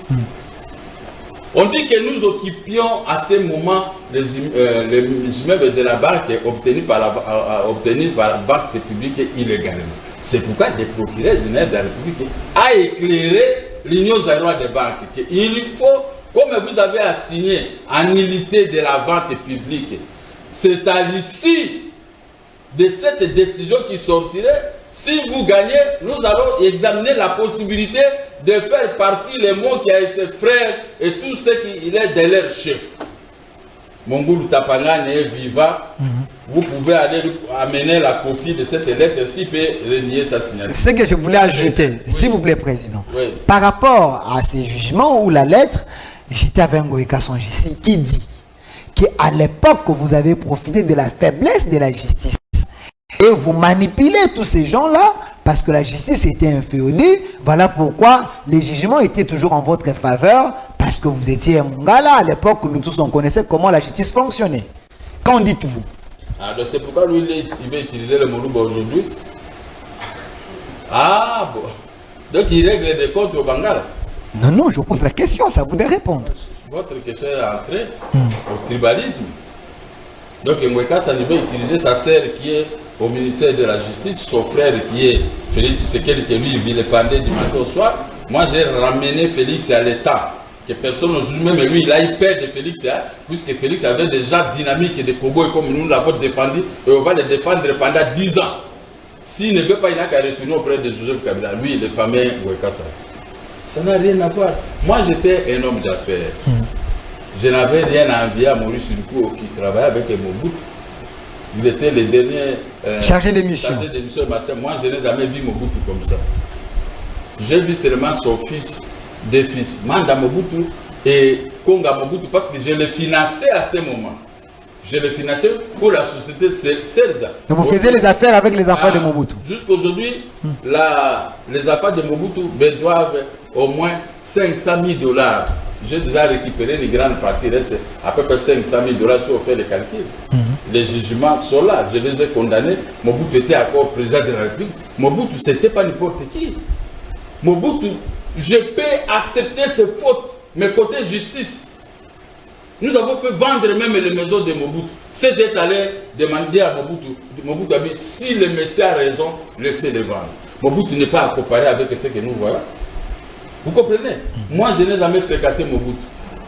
On dit que nous occupions à ce moment les immeubles de la banque obtenus par la banque publique illégalement. C'est pourquoi le procureur général de la République a éclairé l'Union Zaïroise des banques qu'il faut, comme vous avez assigné en nullité de la vente publique, c'est à l'issue de cette décision qui sortirait. Si vous gagnez, nous allons examiner la possibilité de faire partie les mots qui a ses frères et tout ce qui est de leur chef. Mongoulou Tapangane est vivant. Vous pouvez aller amener la copie de cette lettre s'il peut renier sa signature. Ce que je voulais ajouter, s'il vous plaît, Président, oui. Par rapport à ces jugements ou la lettre, j'étais avec Ngoïka Songissi qui dit qu'à l'époque, vous avez profité de la faiblesse de la justice. Et vous manipulez tous ces gens-là parce que la justice était inféodée. Voilà pourquoi les jugements étaient toujours en votre faveur parce que vous étiez Mongala. À l'époque, nous tous on connaissait comment la justice fonctionnait. Qu'en dites-vous? Alors c'est pourquoi lui, il va utiliser le Moluba aujourd'hui. Ah bon. Donc il règle des comptes au Bangala. Non, je vous pose la question, ça vous de répondre. Votre question est entrée au tribalisme. Donc Mweka Sani va utiliser sa sœur qui est au ministère de la Justice, son frère qui est Félix Tshisekedi, qui lui vilipendait du matin au soir. Moi j'ai ramené Félix à l'État, que personne n'ose, même lui il a eu peur de Félix, puisque Félix avait des gens dynamiques et des cow-boys comme nous l'avons défendu, et on va les défendre pendant 10 ans. S'il ne veut pas, il n'a qu'à retourner auprès de Joseph Kabila, lui le fameux Mweka Sani. Ça n'a rien à voir. Moi j'étais un homme d'affaires. Je n'avais rien à envier à Maurice Luko qui travaillait avec Mobutu. Il était le dernier chargé de mission. Moi, je n'ai jamais vu Mobutu comme ça. J'ai vu seulement son fils, deux fils, Manda Mobutu et Konga Mobutu, parce que je le finançais à ce moment. Je le finançais pour la société Selza. Donc vous faisiez les affaires avec les enfants de Mobutu. Jusqu'aujourd'hui, les affaires de Mobutu me doivent au moins 500 000 $. J'ai déjà récupéré une grande partie, reste à peu près 500 000 $ si on fait les calculs. Les jugements sont là, je les ai condamnés. Mobutu était encore président de la République. Mobutu, ce n'était pas n'importe qui. Mobutu, je peux accepter ses fautes, mais côté justice, nous avons fait vendre même les maisons de Mobutu. C'était allé demander à Mobutu. Mobutu a dit, si le monsieur a raison, laissez-le vendre. Mobutu n'est pas à comparer avec ce que nous voyons. Vous comprenez? Moi, je n'ai jamais fréquenté Mobutu.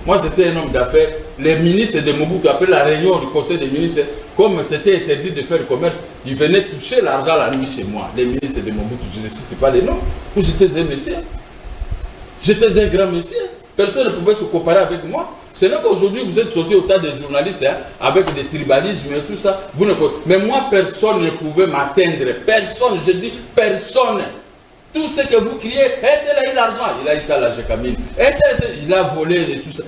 Moi, j'étais un homme d'affaires. Les ministres de Mobutu, après la réunion du conseil des ministres, comme c'était interdit de faire le commerce, ils venaient toucher l'argent la nuit chez moi. Les ministres de Mobutu, je ne cite pas les noms. J'étais un monsieur. J'étais un grand monsieur. Personne ne pouvait se comparer avec moi. C'est là qu'aujourd'hui, vous êtes sortis au tas de journalistes avec des tribalismes et tout ça. Mais moi, personne ne pouvait m'atteindre. Personne, je dis personne. Tout ce que vous criez, Intel a eu l'argent, il a eu ça à la Gécamine. Il a volé et tout ça.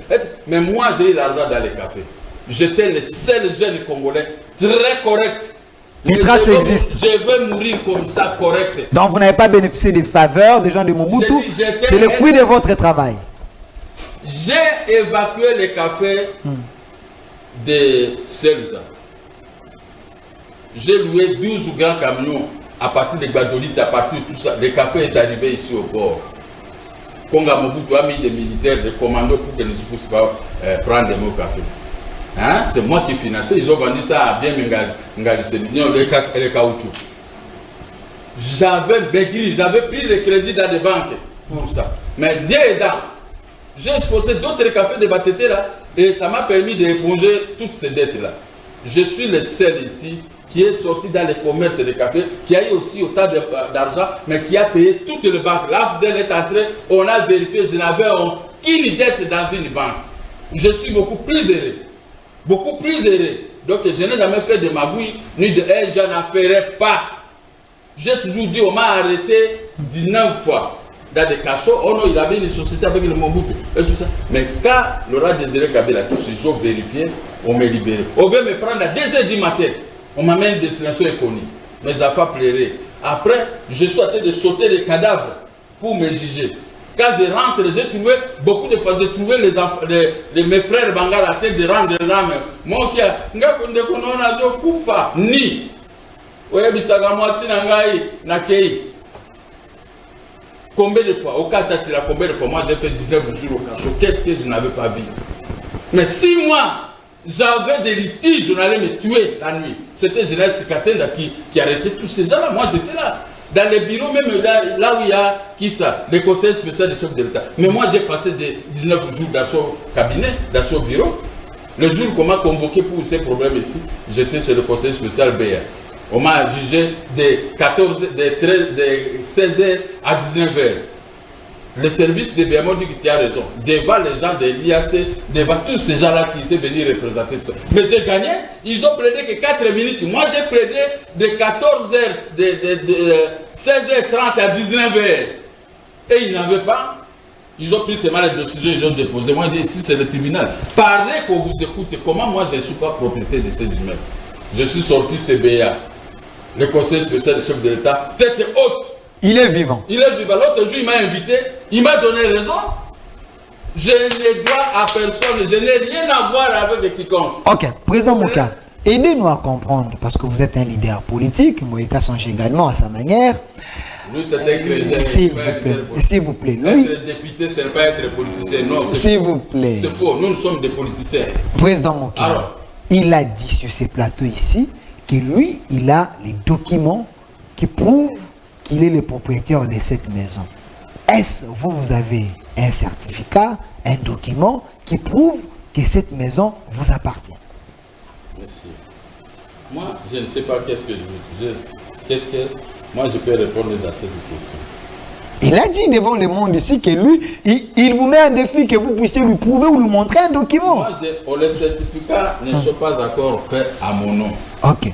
Mais moi, j'ai eu l'argent dans les cafés. J'étais le seul jeune Congolais très correct. Les traces existent. Je veux mourir comme ça, correct. Donc vous n'avez pas bénéficié des faveurs des gens de Mobutu. C'est le fruit de votre travail. J'ai évacué les cafés de Selza. J'ai loué 12 grands camions. À partir de Gbadolite, à partir de tout ça, le café est arrivé ici au port. Konga Mobutu a mis des militaires, des commandos pour que ne puissent pas prendre mon café. Hein? C'est moi qui finançais, ils ont vendu ça à bien le caoutchouc. J'avais maigri, j'avais pris le crédit dans des banques pour ça. Mais Dieu aidant, j'ai exporté d'autres cafés de Batété là et ça m'a permis d'éponger toutes ces dettes là. Je suis le seul ici qui est sorti dans les commerces de café, qui a eu aussi autant d'argent, mais qui a payé toutes les banques. L'AFDEL est entré, on a vérifié, je n'avais aucune dette dans une banque. Je suis beaucoup plus heureux. Beaucoup plus heureux. Donc je n'ai jamais fait de magouille, ni de hey, je n'en ferai pas. J'ai toujours dit, on m'a arrêté 19 fois. Dans des cachots, oh non, il avait une société avec le Mobutu et tout ça. Mais quand Laurent Désiré Kabila, tous ils ont vérifié, on m'a libéré. On veut me prendre à 2h du matin. On m'amène des silencieux éconnus. Mes affaires pleuraient. Après, je suis en train de sauter des cadavres pour me juger. Quand je rentre, j'ai trouvé, beaucoup de fois, j'ai trouvé mes frères Bangal à tête de rendre l'âme. Moi qui a, ni. Ouais, bisaga moi si nangai nakei. Combien de fois, au cas de combien de fois, moi j'ai fait 19 jours au cachot, qu'est-ce que je n'avais pas vu? Mais si moi, j'avais des litiges, on allait me tuer la nuit. C'était Général Sikatenda qui arrêtait tous ces gens-là, moi j'étais là. Dans les bureaux, même là où il y a, qui ça? Les conseils spéciaux des chefs de l'État. Mais moi j'ai passé des 19 jours dans son cabinet, dans son bureau. Le jour qu'on m'a convoqué pour ces problèmes ici, j'étais chez le conseil spécial BR. On m'a jugé de 16h à 19h. Le service de BMO dit que tu as raison. Devant les gens de l'IAC, devant tous ces gens-là qui étaient venus représenter tout ça. Mais j'ai gagné. Ils ont plaidé que 4 minutes. Moi, j'ai plaidé de 14h, de 16h30 à 19h. Et ils n'avaient pas. Ils ont pris seulement les décisions, ils ont déposé. Moi, je dis, ici, c'est le tribunal. Parlez qu'on vous écoute. Comment moi, je ne suis pas propriétaire de ces immeubles? Je suis sorti CBA. Le conseil spécial du chef de l'État, tête haute. Il est vivant. Il est vivant. L'autre jour, il m'a invité, il m'a donné raison. Je ne dois à personne, je n'ai rien à voir avec quiconque. Ok, président Mouka, aidez-nous à comprendre, parce que vous êtes un leader politique, Moïka songe également à sa manière. Lui, c'est un chrétien. S'il vous plaît. Être député, ce n'est pas être politicien. Non, s'il vous plaît. C'est faux. Nous sommes des politiciens. Président Mouka, il a dit sur ces plateaux ici que lui, il a les documents qui prouvent qu'il est le propriétaire de cette maison. Est-ce que vous avez un certificat, un document qui prouve que cette maison vous appartient? Merci. Moi, je ne sais pas qu'est-ce que moi je peux répondre à cette question. Il a dit devant le monde ici que lui, il vous met un défi que vous puissiez lui prouver ou lui montrer un document. Moi, les certificats ne sont pas encore faits à mon nom. Ok.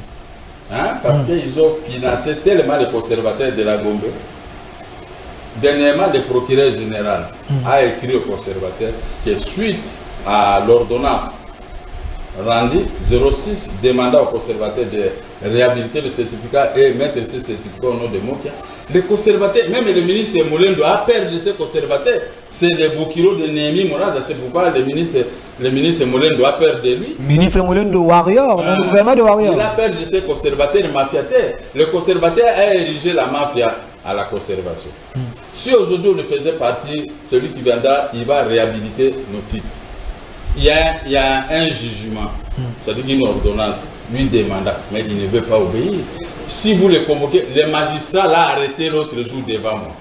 Hein? Parce qu'ils ont financé tellement les conservateurs de la Gombe. Dernièrement, le procureur général a écrit aux conservateurs que suite à l'ordonnance rendue 06 demandant aux conservateurs de réhabiliter le certificat et mettre ce certificat au nom de Mokia, les conservateurs, même le ministre Moulendo a perdu ses conservateurs. C'est le Boukiro de Néhémie Moraza, c'est pourquoi le ministre Moulendo a perdu lui. Ministre Moulendo Warrior, dans le gouvernement de Warrior. Il a perdu ses conservateurs et mafiataires. Le conservateur a érigé la mafia à la conservation. Si aujourd'hui on le faisait partie, celui qui viendra, il va réhabiliter nos titres. Il y a un jugement, c'est-à-dire une ordonnance, lui demanda, mais il ne veut pas obéir. Si vous le convoquez, le magistrat l'a arrêté l'autre jour devant moi.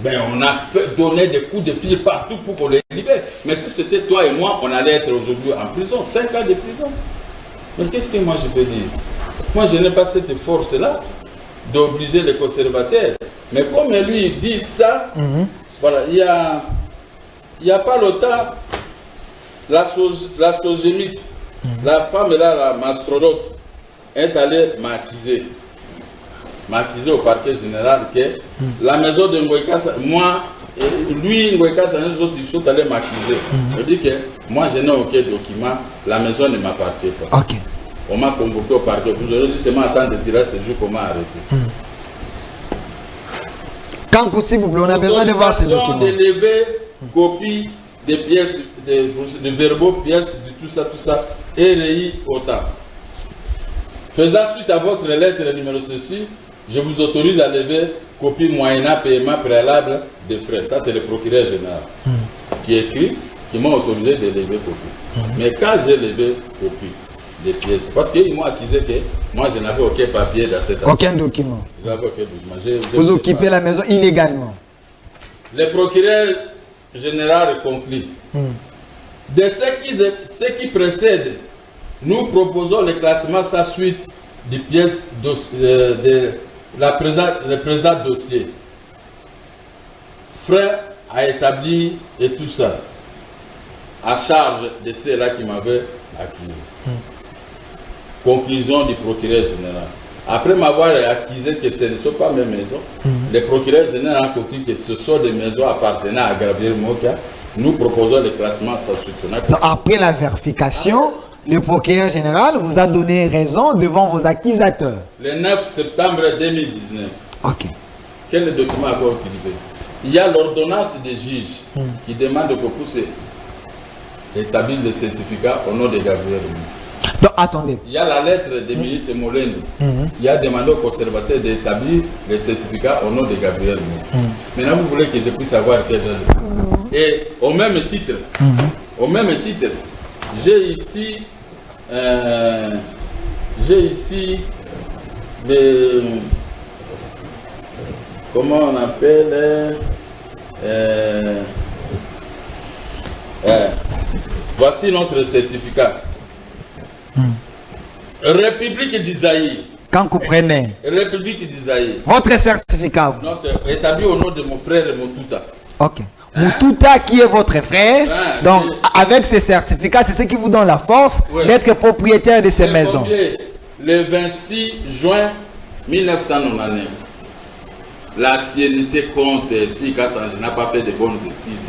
Ben, on a donné des coups de fil partout pour qu'on les libère. Mais si c'était toi et moi, on allait être aujourd'hui en prison, 5 ans de prison. Mais qu'est-ce que moi je peux dire? Moi, je n'ai pas cette force-là d'obliger les conservateurs. Mais comme lui dit ça, voilà, il y a pas longtemps, la sogémique, la femme là, la mastrodote, est allée m'accuser au parquet général que la maison de Ngoïka, moi, lui, Ngoïka, les autres, ils sont allés m'accuser. Je dis que moi, je n'ai aucun document, la maison ne m'appartient pas. Ok. On m'a convoqué au parquet. Vous aurez dit seulement attendre de tirer ce jour qu'on m'a arrêté. Quand possible, on a besoin de voir ces documents. De lever copie des pièces, des verbaux, pièces, de tout ça, et réy autant. Faisant suite à votre lettre numéro ceci, je vous autorise à lever copie moyennant paiement préalable des frais. Ça, c'est le procureur général qui écrit, qui m'a autorisé de lever copie. Mais quand j'ai levé copie des pièces, parce qu'ils m'ont accusé que moi, je n'avais aucun papier dans cette affaire. Aucun document. Je n'avais aucun document. Vous occupez la maison illégalement. Le procureur général conclut. De ce qui précède, nous proposons le classement sans suite des pièces le présent dossier. Frère a établi et tout ça à charge de ceux-là qui m'avaient accusé. Conclusion du procureur général. Après m'avoir accusé que ce ne sont pas mes maisons, le procureur général a conclu que ce sont des maisons appartenant à Gabriel Mokia. Nous proposons le classement sans soutenable. Après la vérification, le procureur général vous a donné raison devant vos accusateurs. Le 9 septembre 2019. Ok. Quel document encore utilisé? Il y a l'ordonnance des juges qui demande que puisse établir le certificat au nom de Gabriel Mokia. Donc attendez. Il y a la lettre du ministre Molène qui a demandé au conservateur d'établir le certificat au nom de Gabriel Mokia. Maintenant, vous voulez que je puisse savoir quel genre de... Et au même titre, j'ai ici le... Comment on appelle voici notre certificat. République d'Isaïe. Quand vous prenez République d'Isaïe. votre certificat, vous. Établi au nom de mon frère Moutouta. Ok. Moutouta qui est votre frère, donc avec ces certificats, c'est ce qui vous donne la force d'être propriétaire de ces maisons. Le 26 juin 1999, l'ancienneté compte si Kassanji n'a pas fait de bonnes études.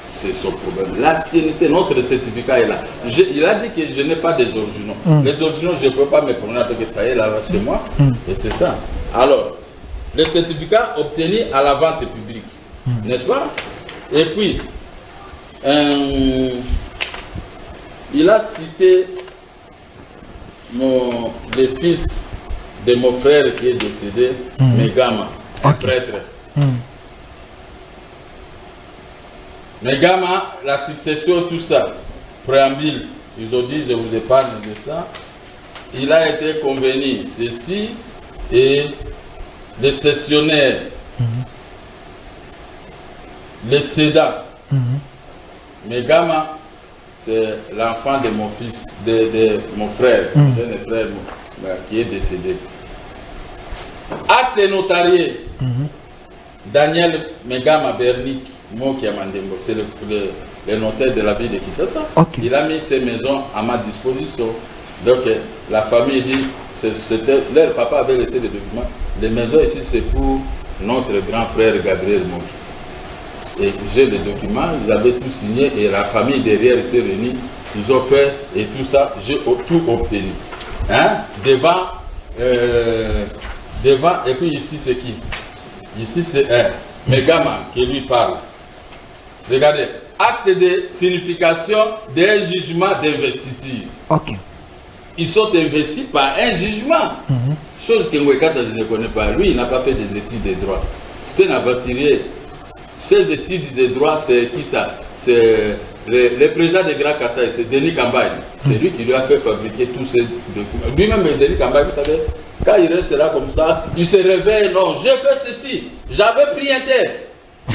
C'est son problème. L'ancienneté, notre certificat est là. Il a dit que je n'ai pas des originaux. Les originaux, je ne peux pas me promener avec ça est là chez moi. Et c'est ça. Alors, le certificat obtenu à la vente publique. N'est-ce pas? Et puis, il a cité le fils de mon frère qui est décédé, Megama, un prêtre. Megama, la succession, tout ça, préambule, ils ont dit, je vous épargne de ça. Il a été convenu, ceci, et les cessionnaires, les cédants. Megama, c'est l'enfant de mon fils, de mon frère, mon jeune frère qui est décédé. Acte notarié, Daniel Megama Bernick, Mokia Mandembo, c'est le notaire de la ville de Kinshasa. Il a mis ses maisons à ma disposition. Donc la famille dit, leur papa avait laissé les documents. Les maisons ici, c'est pour notre grand frère Gabriel Mokia. Et j'ai les documents, ils avaient tout signé et la famille derrière s'est réunie. Ils ont fait et tout ça, j'ai tout obtenu. Hein? Devant, et puis ici c'est qui? Ici c'est un Megama qui lui parle. Regardez, acte de signification d'un jugement d'investiture. Ils sont investis par un jugement. Chose que Ngwekasa, je ne connais pas. Lui, il n'a pas fait des études de droit. C'était un aventurier. Ces études de droit, c'est qui ça? C'est le président de Grand Kassai, c'est Denis Kambaye. C'est lui qui lui a fait fabriquer tous ces documents. Lui-même, Denis Kambaye, vous savez, quand il reste là comme ça, il se réveille, non, j'ai fait ceci, j'avais pris un tel.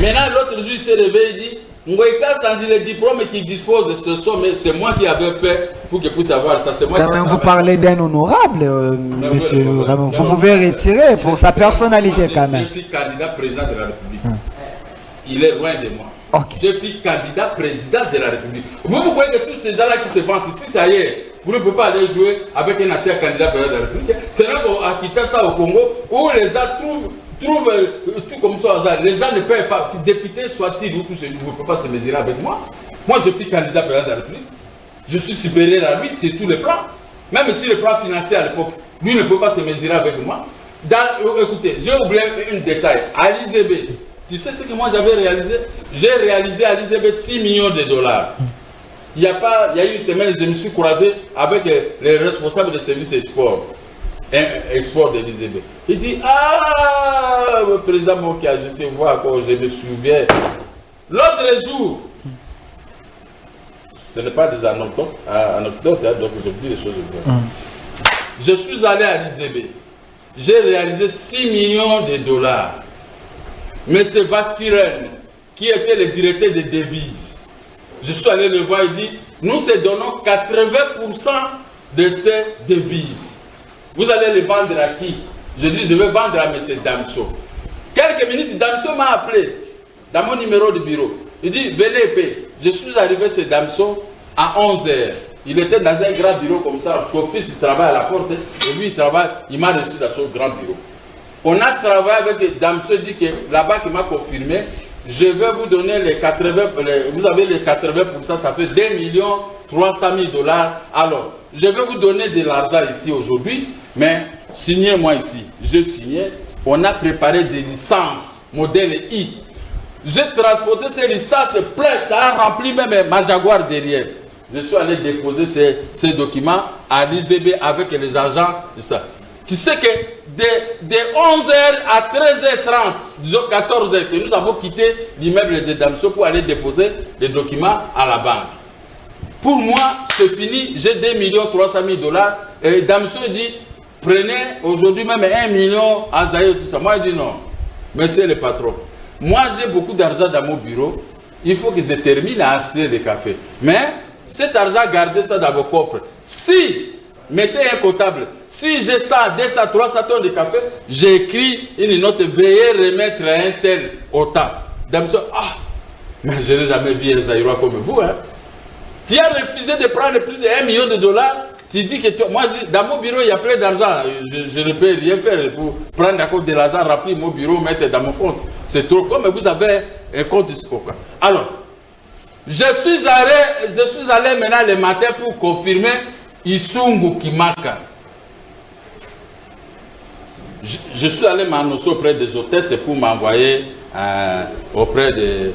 Maintenant, l'autre jour, il s'est réveillé, il dit, Ngoïka Sandi, les diplômes qu'il dispose de ce sont, mais c'est moi qui avais fait pour qu'il puisse avoir ça. C'est moi quand même, vous parlez d'un honorable, monsieur. Vous pouvez retirer pour sa personnalité quand même. Je suis candidat président de la République. Il est loin de moi. Je suis candidat président de la République. Vous croyez que tous ces gens-là qui se vantent ici, ça y est, vous ne pouvez pas aller jouer avec un ancien candidat président de la République. C'est là à Kinshasa, au Congo, où les gens trouvent tout comme ça. Les gens ne peuvent pas, député soit-il ou tout ce, vous ne pouvez pas se mesurer avec moi. Moi, je suis candidat président de la République. Je suis supérieur à lui sur tous les plans. Même si le plan financier à l'époque, lui ne peut pas se mesurer avec moi. Écoutez, j'ai oublié un détail. Ali Zébé, tu sais ce que moi j'avais réalisé? J'ai réalisé à l'IZB 6 millions de dollars. Il y a une semaine, je me suis croisé avec les responsables des services export. Export de l'IZB. Il dit, ah, le président Mokia, je te vois encore, je me souviens. L'autre jour, ce n'est pas des anecdotes, donc je dis les choses vraies. Je suis allé à l'IZB. J'ai réalisé 6 millions de dollars. Mais c'est Vasquiren, qui était le directeur des devises. Je suis allé le voir, il dit, nous te donnons 80% de ces devises. Vous allez les vendre à qui? Je dis, je vais vendre à M. Damso. Quelques minutes, Damso m'a appelé dans mon numéro de bureau. Il dit, venez payer. Je suis arrivé chez Damso à 11h. Il était dans un grand bureau comme ça. Son fils il travaille à la porte. Et lui, il travaille. Il m'a reçu dans son grand bureau. On a travaillé avec Damso, dit que là-bas, qui m'a confirmé, je vais vous donner les 80%. Vous avez les 80%, ça fait 2 300 000 $. Alors, je vais vous donner de l'argent ici aujourd'hui, mais signez-moi ici. Je signais. On a préparé des licences, modèle I. J'ai transporté ces licences plein, ça a rempli même ma Jaguar derrière. Je suis allé déposer ces documents à l'IZB avec les agents de ça. Tu sais que de 11h à 13h30, disons 14h, que nous avons quitté l'immeuble de Damso pour aller déposer les documents à la banque. Pour moi, c'est fini, j'ai 2 300 000 $. Et Damso dit, prenez aujourd'hui même 1 million à Zaïre, tout ça. Moi, je dis non, monsieur le patron. Moi, j'ai beaucoup d'argent dans mon bureau. Il faut que je termine à acheter des cafés. Mais cet argent, gardez ça dans vos coffres. Si, mettez un comptable, si j'ai 100, 200, 300 tonnes de café, j'écris une note, veuillez remettre à un tel autant. Damso, ah, mais je n'ai jamais vu un Zaïrois comme vous. Hein. Tu as refusé de prendre plus de 1 million $. Tu dis que toi, moi, dans mon bureau, il y a plein d'argent. Je ne peux rien faire pour prendre à compte de l'argent, remplir mon bureau, mettre dans mon compte. C'est trop. Comme vous avez un compte ici. Alors, je suis allé maintenant le matin pour confirmer Isungu Kimaka. Je suis allé m'annoncer auprès des hôtesses pour m'envoyer auprès de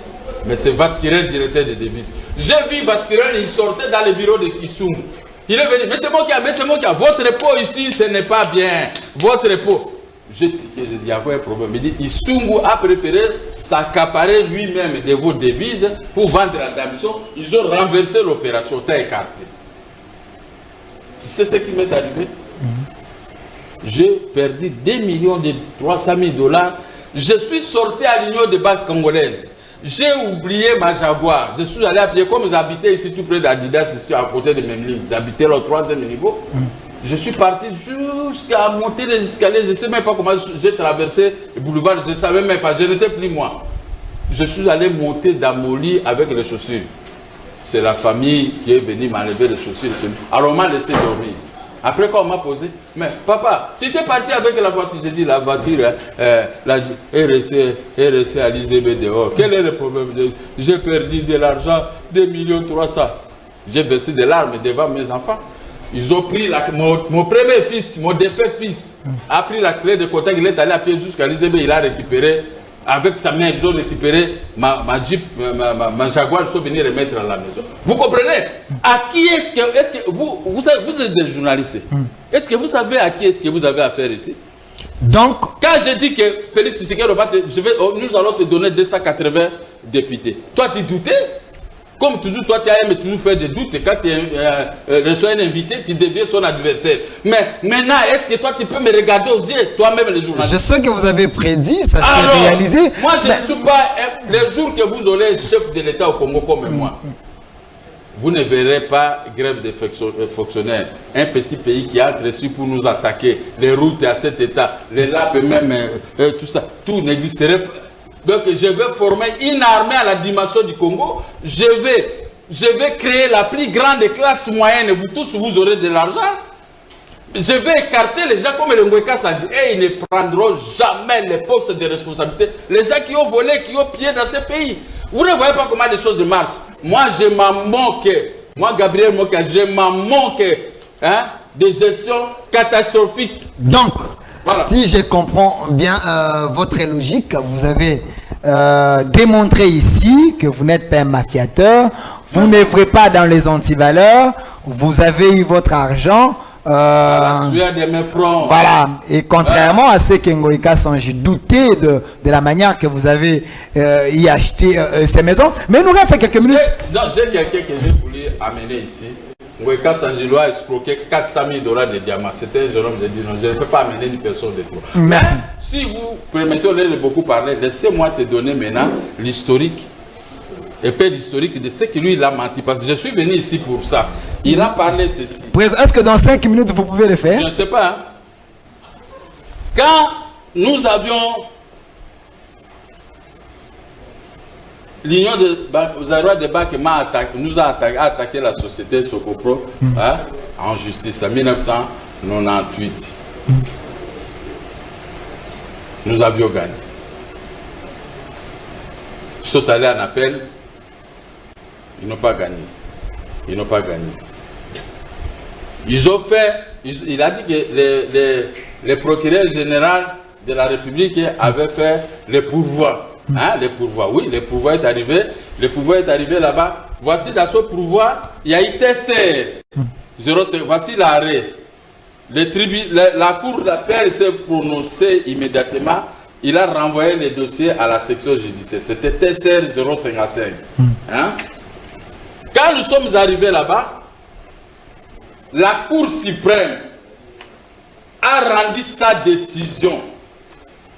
M. Vaskirel, directeur de devises. J'ai vu Vaskirel, il sortait dans le bureau de Isungu. Il est venu, mais c'est moi qui a, votre repos ici, ce n'est pas bien. Votre repos. J'ai dit, il y a quoi un problème? Il dit, Isungu a préféré s'accaparer lui-même de vos devises pour vendre à Damso. Ils ont renversé l'opération, t'as écarté. Tu sais ce qui m'est arrivé? J'ai perdu 2 300 000 $. Je suis sorti à l'Union des banques congolaises. J'ai oublié ma Jaguar. Je suis allé à pied, comme j'habitais ici tout près d'Adidas, ici à côté de Memling. J'habitais au 3e niveau. Je suis parti jusqu'à monter les escaliers. Je ne sais même pas comment j'ai traversé le boulevard. Je ne savais même pas. Je n'étais plus moi. Je suis allé monter dans mon lit avec les chaussures. C'est la famille qui est venue m'enlever les chaussures. Alors on m'a laissé dormir. Après quand on m'a posé, mais papa, tu étais parti avec la voiture. J'ai dit la voiture est restée à l'IZB dehors. Quel est le problème? J'ai perdu de l'argent, 2 300 000 $. J'ai versé des larmes devant mes enfants. Ils ont pris mon premier fils, mon défunt fils, a pris la clé de contact, il est allé à pied jusqu'à l'IZB, il a récupéré, avec sa main, ils ont récupéré ma Jeep, ma Jaguar, ils sont venus remettre à la maison. Vous comprenez? À qui est-ce que vous êtes des journalistes? Est-ce que vous savez à qui est-ce que vous avez affaire ici? Donc, quand je dis que Félix Tshisekedi, nous allons te donner 280 députés. Toi, tu doutais? Comme toujours, toi, tu as aimé toujours faire des doutes. Et quand tu reçois un invité, tu deviens son adversaire. Mais maintenant, est-ce que toi, tu peux me regarder aux yeux, toi-même, les journalistes? Je sais que vous avez prédit, ça s'est réalisé. Moi, je ne suis pas... Les jours que vous aurez chef de l'État au Congo comme moi, vous ne verrez pas grève des fonctionnaires. Un petit pays qui entre ici pour nous attaquer, les routes à cet état, les laps même, tout ça, tout n'existerait pas. Donc je vais former une armée à la dimension du Congo. Je vais créer la plus grande classe moyenne. Vous tous, vous aurez de l'argent. Je vais écarter les gens comme le Ngweka Sanji. Et ils ne prendront jamais les postes de responsabilité. Les gens qui ont volé, qui ont pillé dans ce pays. Vous ne voyez pas comment les choses marchent. Moi, je m'en moque. Moi, Gabriel Moka, je m'en moque des gestions catastrophiques. Donc, voilà. Si je comprends bien votre logique, vous avez démontré ici que vous n'êtes pas un mafiateur, vous n'œuvrez pas dans les antivaleurs, vous avez eu votre argent. La sueur de mes fronts. Voilà, et contrairement à ce que Ngweka Sanji doutait de la manière que vous avez y acheté ces maisons. Mais nous reste quelques minutes. J'ai quelqu'un que j'ai voulu amener ici. Ngweka Sanji a escroqué 400 000 $ de diamants. C'était un jeune homme, j'ai dit non, je ne peux pas amener une personne de toi. Merci. Mais, si vous permettez de beaucoup parler, laissez-moi te donner maintenant l'historique, et puis l'historique de ce que lui il a menti. Parce que je suis venu ici pour ça. Il a parlé ceci. Est-ce que dans 5 minutes vous pouvez le faire? Je ne sais pas. Hein? Quand nous avions l'Union de banques nous a attaqué la société Socopro en justice en 1998. Nous avions gagné. Ils sont allés en appel. Ils n'ont pas gagné. Ils n'ont pas gagné. Ils ont fait. Il a dit que les procureurs généraux de la République avaient fait les pourvois. Les pourvois, oui, le pourvoi est arrivé. Le pourvoi est arrivé là-bas. Voici dans ce pourvoi, il y a eu TCR 05. Voici l'arrêt. La cour d'appel s'est prononcée immédiatement. Il a renvoyé les dossiers à la section judiciaire. C'était TCR 055. Quand nous sommes arrivés là-bas, la Cour suprême a rendu sa décision.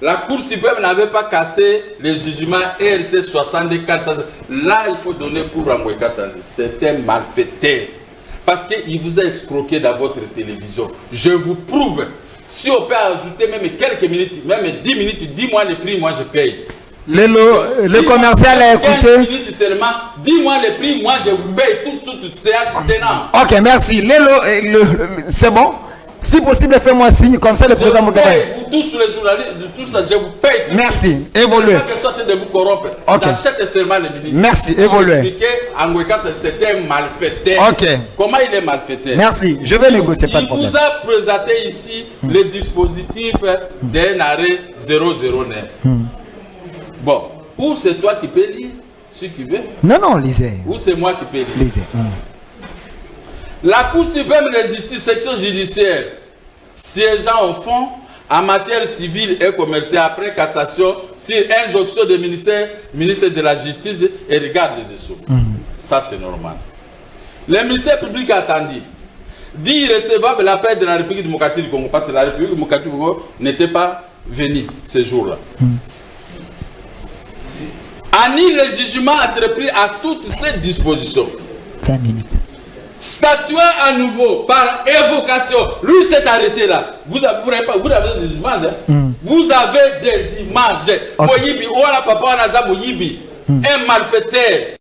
La Cour suprême n'avait pas cassé les jugements RC 64. Là, il faut donner pour Rangwe Kassandi. C'était malfaiteur. Parce qu'il vous a escroqué dans votre télévision. Je vous prouve. Si on peut ajouter même quelques minutes, même 10 minutes, dis-moi le prix, moi je paye. Le commercial a écouté. 15 minutes seulement, dis-moi le prix, moi je vous paye toute séance tenant. Ok, merci. C'est bon? Si possible, fais-moi signe, comme ça le président Moukaba. Vous tous les journalistes, tout ça, je vous paye. Merci, évoluez. Pas que sorte de vous corrompre. J'achète seulement les minutes. Merci, évoluez. C'était malfaiteur. Ok. Comment il est malfaiteur? Merci, je vais négocier, pas de problème. Il vous a présenté ici le dispositif d'un arrêt 009. Bon, ou c'est toi qui peux lire, si tu veux. Non, lisez. Ou c'est moi qui peux lire. Lisez. La Cour suprême de justice, section judiciaire, siégeant au fond en matière civile et commerciale après cassation sur injonction du ministre de la Justice et regarde dessous. Ça, c'est normal. Le ministère public a attendu. Dit irrecevable l'appel de la République démocratique du Congo, parce que la République démocratique du Congo n'était pas venue ce jour-là. Annule le jugement entrepris à toutes ces dispositions. 20 minutes. Statuer à nouveau par évocation. Lui s'est arrêté là. Vous avez des images. Vous avez des images. Moyibi, ouala papa naza Moyibi. Un malfaiteur.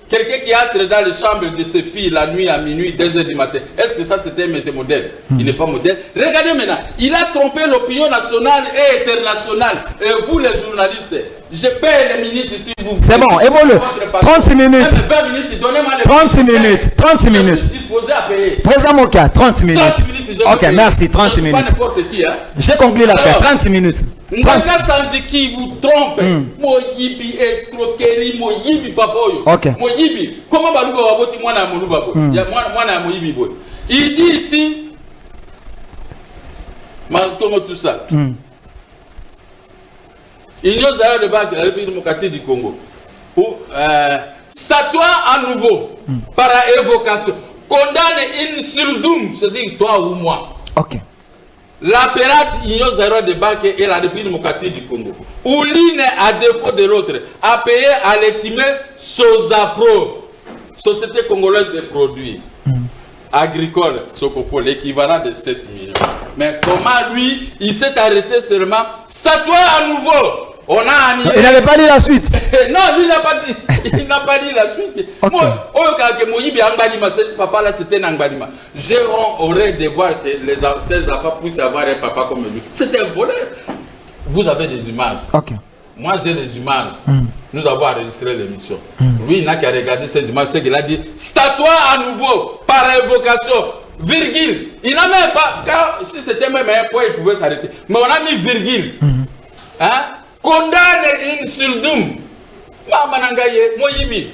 Quelqu'un qui entre dans les chambres de ses filles la nuit à minuit, 2h du matin. Est-ce que ça c'était un modèle? Il n'est pas modèle. Regardez maintenant. Il a trompé l'opinion nationale et internationale. Et vous les journalistes, je paye les minutes si vous... C'est bon, évolue. 36 minutes. Même 20 minutes, donnez-moi les 36 minutes. 36 minutes. Je suis disposé à payer. Président Moka, 36 minutes. 30 minutes, ok, merci, 36 minutes. Pas n'importe qui, hein. J'ai conclu l'affaire, 36 minutes. Ngaka Sanji qui vous trompe. Moyibi escroquerie, Moyibi papoyo. Ok. Moyibi. Comment baluba waboti mwana moluba bo? Ya mwana Moyibi bo. Il dit ici, comment tout ça? Union Zara de Banque de la République démocratique du Congo. Statuant à nouveau par évocation. Condamne in surdum, c'est-à-dire toi ou moi. Ok. L'apparat Union Zara de Banque et la République démocratique du Congo. Où l'une, à défaut de l'autre, a payé à l'estimé Sozapro, Société congolaise des produits agricoles, Socopo, l'équivalent de 7 millions. Mais comment lui, il s'est arrêté seulement, statuant à nouveau. On a annulé. Il n'avait pas dit la suite. Non, lui, il n'a pas dit la suite. Okay. Papa là, c'était un Ngbalima. J'aurais de voir que ses enfants puissent avoir un papa comme lui. C'était un voleur. Vous avez des images. Okay. Moi, j'ai des images. Nous avons enregistré l'émission. Lui, il n'a qu'à regarder ces images. C'est qu'il a dit statuant à nouveau, par évocation, virgule. Il n'a même pas, car si c'était même un point, il pouvait s'arrêter. Mais on a mis virgule. Hein? Condamne in surdum. Mamanangaye, Moyibi.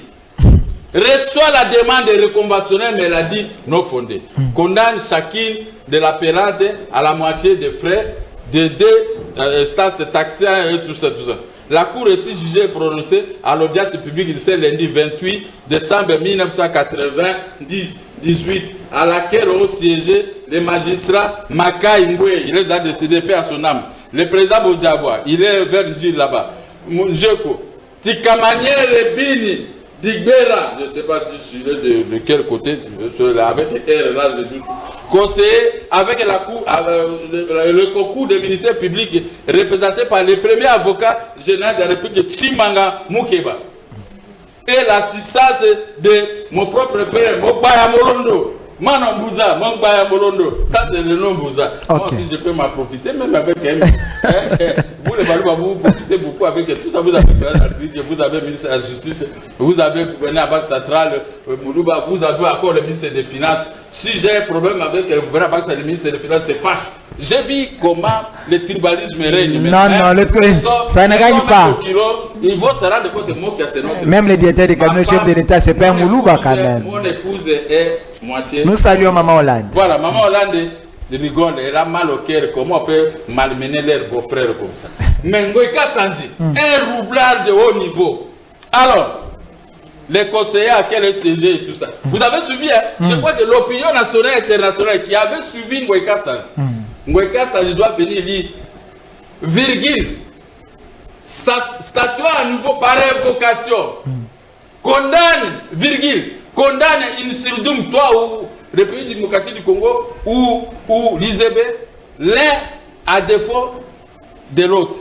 Reçoit la demande de reconventionnelle, mais elle a dit non fondée. Condamne chacune de l'appellante à la moitié des frais de deux instances taxières et tout ça, tout ça. La Cour est jugée et prononcée à l'audience publique de ce lundi 28 décembre 1998, à laquelle ont siégé les magistrats Makai Ngwe, il est décédé, paix à son âme. Le président Bojabwa, il est vers Njil là-bas. Njeko, Tikamanier Rebini, Digbera, je ne sais pas si je suis de quel côté, avec R, là, je doute. Conseiller avec le concours des ministères publics représenté par le premier avocat général de la République, Chimanga Moukeba. Et l'assistance de mon propre frère, Mokbaya Molondo. Manon Bouza, Mokbaya Molondo. Ça, c'est le nom Bouza. Okay. Moi aussi, je peux m'en profiter, même avec elle. Vous, les Balouba, vous profitez beaucoup avec tout ça. Vous avez vous avez le ministre de la Justice, vous avez le gouverneur à Banque Centrale, Moulouba, vous avez encore le ministre des Finances. Si j'ai un problème avec le gouverneur à Banque Centrale, le ministre des Finances, c'est fâche. J'ai vu comment le tribalisme règne. Non, ça ne gagne pas. Il faut se rendre compte de moi qui a ce nom. Même le directeur du cabinet chef de l'État, c'est pas un Moulouba quand même. Mon épouse est moitié. Nous saluons Maman Hollande. Voilà, Maman Hollande, je rigole, elle a mal au cœur. Comment on peut malmener leurs beaux-frères comme ça? Mais Ngoïka Sanji, un roublard de haut niveau. Alors, les conseillers à quel SCG et tout ça. Vous avez suivi, hein? Je crois que l'opinion nationale et internationale qui avait suivi Ngoïka Sanji. Ngoïka Sanji doit venir lire, virgule, statut à nouveau par invocation, condamne, virgule, condamne une surdum, toi ou le pays démocratique du Congo, ou l'IZB, l'un à défaut de l'autre,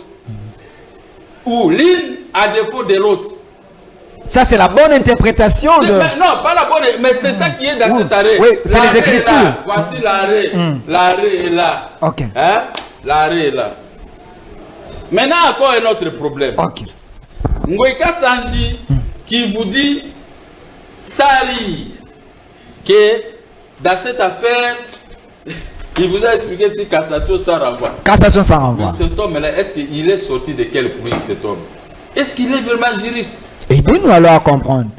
ou l'une à défaut de l'autre. Ça, c'est la bonne interprétation de... Non, pas la bonne, mais c'est ça qui est dans cet arrêt. Oui, c'est les écritures. Voici l'arrêt. L'arrêt est là. Ok. Hein? L'arrêt est là. Maintenant, encore un autre problème. Ok. Ngoïka Sanji qui vous dit, Sali, que dans cette affaire, il vous a expliqué si cassation sans renvoi. Cassation sans renvoi. Cet homme-là, est-ce qu'il est sorti de quel pays cet homme? Est-ce qu'il est vraiment juriste? Aidez-nous alors à comprendre.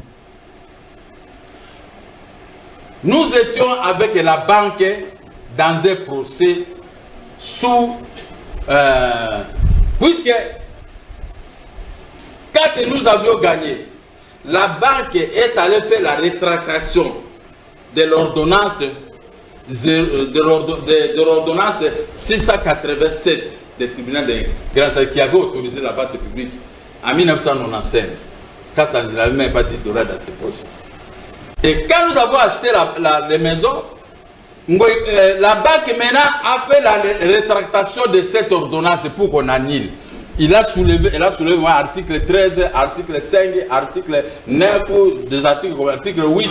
Nous étions avec la banque dans un procès sous... puisque quand nous avions gagné, la banque est allée faire la rétractation de l'ordonnance de l'ordonnance 687 des tribunaux de grande instance qui avait autorisé la vente publique en 1995. Quand ça ne l'avait même pas dit $, dans ses poches. Et quand nous avons acheté les maisons, la banque maintenant a fait la rétractation de cette ordonnance pour qu'on annule. Elle a soulevé article 13, article 5, article 9, des articles comme article 8.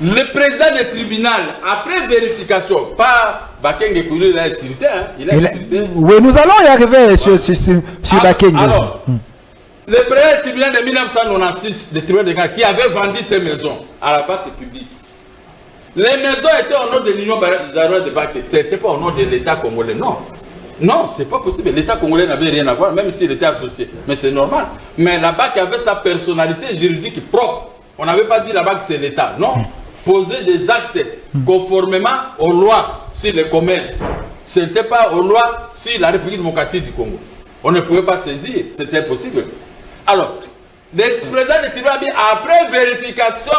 Le président du tribunal, après vérification, pas Bakenge Koulou, il a insulté, hein? Il a insulté. Oui, nous allons y arriver sur Bakenge. Alors, le président du tribunal de 1996, le tribunal de Ghana, qui avait vendu ses maisons à la vente publique. Les maisons étaient au nom de l'Union de Baké, ce n'était pas au nom de l'État congolais, non. Non, ce n'est pas possible. L'État congolais n'avait rien à voir, même s'il était associé. Mais c'est normal. Mais la BAC avait sa personnalité juridique propre. On n'avait pas dit la BAC c'est l'État. Non. Poser des actes conformément aux lois sur le commerce. Ce n'était pas aux lois sur la République démocratique du Congo. On ne pouvait pas saisir. C'était impossible. Alors, le président de tribunal, après vérification,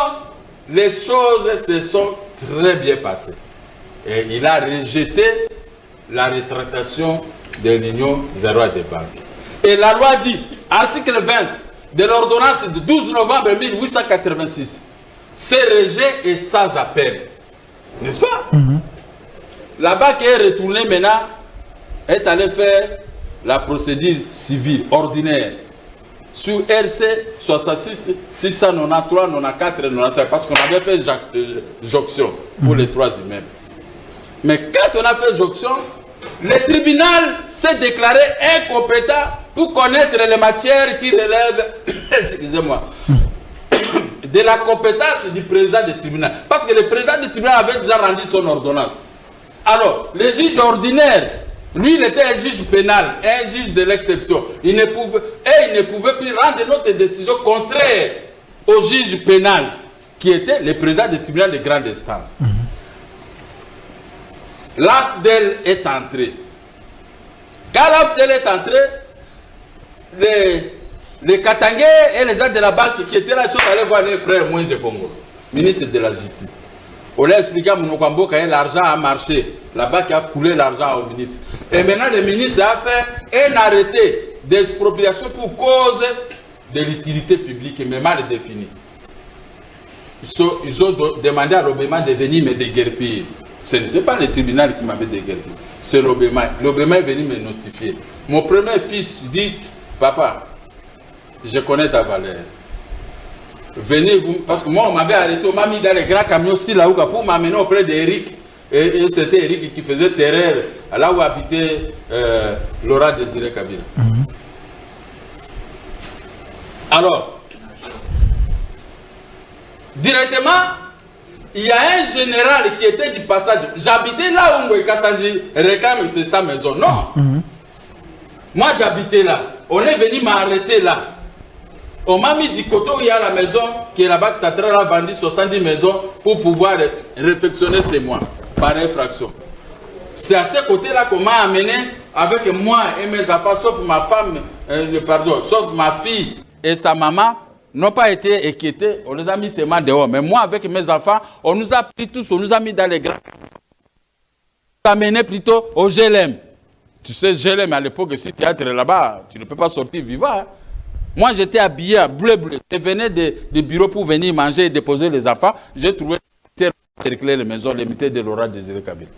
les choses se sont très bien passées. Et il a rejeté la rétractation de l'Union zéro des banques. Et la loi dit, article 20 de l'ordonnance du 12 novembre 1886, c'est rejet et sans appel. N'est-ce pas? La banque est retournée maintenant, est allée faire la procédure civile ordinaire sur RC 66 693 94 95 parce qu'on avait fait jonction pour les trois immeubles. Mais quand on a fait jonction, le tribunal s'est déclaré incompétent pour connaître les matières qui relèvent, excusez-moi, de la compétence du président du tribunal. Parce que le président du tribunal avait déjà rendu son ordonnance. Alors, le juge ordinaire, lui, il était un juge pénal, un juge de l'exception. Il ne pouvait plus rendre notre décision contraire au juge pénal, qui était le président du tribunal de grande instance. L'AFDEL est entré. Quand l'AFDEL est entré, les Katangais et les gens de la banque qui étaient là sont allés voir les frères Moïse Bongo, ministre de la Justice. On leur a expliqué à Monokambo que l'argent a marché. La banque a coulé l'argent au ministre. Et maintenant, le ministre a fait un arrêté d'expropriation pour cause de l'utilité publique, mais mal définie. Ils ont demandé à l'Obéma de venir me déguerpir. Ce n'était pas le tribunal qui m'avait déguerpi, c'est l'Obéma. L'Obéma est venu me notifier. Mon premier fils dit, papa, je connais ta valeur. Venez vous, parce que moi on m'avait arrêté, on m'a mis dans les grands camions aussi là pour m'amener auprès d'Éric. Et c'était Eric qui faisait terreur là où habitait Laurent Désiré Kabila. Alors, directement, il y a un général qui était du passage. J'habitais là où Ngoï Kassanji réclame, c'est sa maison. Non. Moi j'habitais là. On est venu m'arrêter là. On m'a mis du côté où il y a la maison qui est là-bas, qui Central a vendu 70 maisons pour pouvoir réfectionner ces mois par infraction. C'est à ce côté-là qu'on m'a amené avec moi et mes enfants, sauf ma femme, sauf ma fille et sa maman, n'ont pas été inquiétés. On les a mis seulement dehors. Mais moi, avec mes enfants, on nous a pris tous, on nous a mis dans les grands. On nous a amené plutôt au GLM. Tu sais, GLM à l'époque, si tu es là-bas, tu ne peux pas sortir vivant. Hein. Moi, j'étais habillé en bleu-bleu. Je venais des bureaux pour venir manger et déposer les enfants. J'ai trouvé cercler les maisons, les militaires de Laurent Désiré Kabila.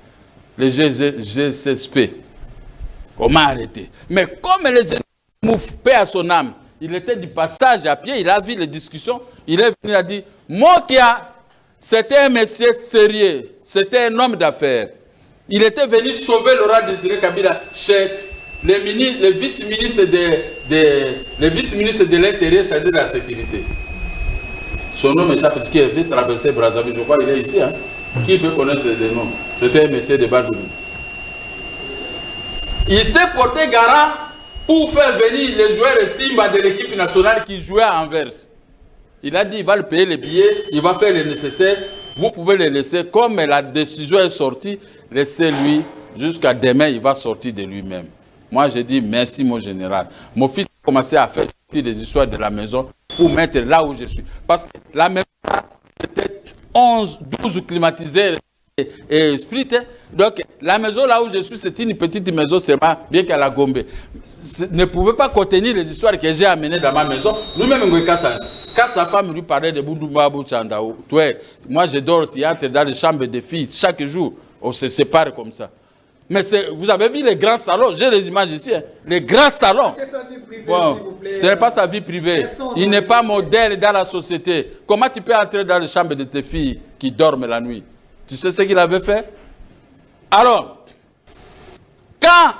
Les GSSP. On m'a arrêté. Mais comme les généraux Mouf, paix à son âme, il était du passage à pied, il a vu les discussions, il est venu, il a dit, Mokia, c'était un monsieur sérieux, c'était un homme d'affaires. Il était venu sauver Laurent Désiré Kabila chez les vice-ministres de l'Intérieur chargés de la sécurité. Son nom échappe, qui avait traversé Brazzaville, je crois qu'il est ici. Hein? Qui peut connaître ce nom? C'était un monsieur de Badouni. Il s'est porté garant pour faire venir les joueurs Simba de l'équipe nationale qui jouait à Anvers. Il a dit il va le payer les billets, il va faire le nécessaire. Vous pouvez le laisser. Comme la décision est sortie, laissez-lui jusqu'à demain, il va sortir de lui-même. Moi, j'ai dit merci, mon général. Mon fils a commencé à faire des histoires de la maison pour mettre là où je suis. Parce que la maison, c'était 12 climatiseurs et split. Donc, la maison là où je suis, c'est une petite maison seulement, bien qu'elle a Gombe. Ne pouvait pas contenir les histoires que j'ai amenées dans ma maison. Nous-mêmes, quand sa femme lui parlait de Bundumba Bouchandao, moi je dors, tu entres dans les chambres des filles chaque jour. On se sépare comme ça. Mais vous avez vu les grands salons, j'ai les images ici, hein. Les grands salons. C'est sa vie privée, bon, s'il vous plaît. Ce n'est pas sa vie privée. Il n'est pas modèle dans la société. Comment tu peux entrer dans les chambres de tes filles qui dorment la nuit? Tu sais ce qu'il avait fait? Alors, quand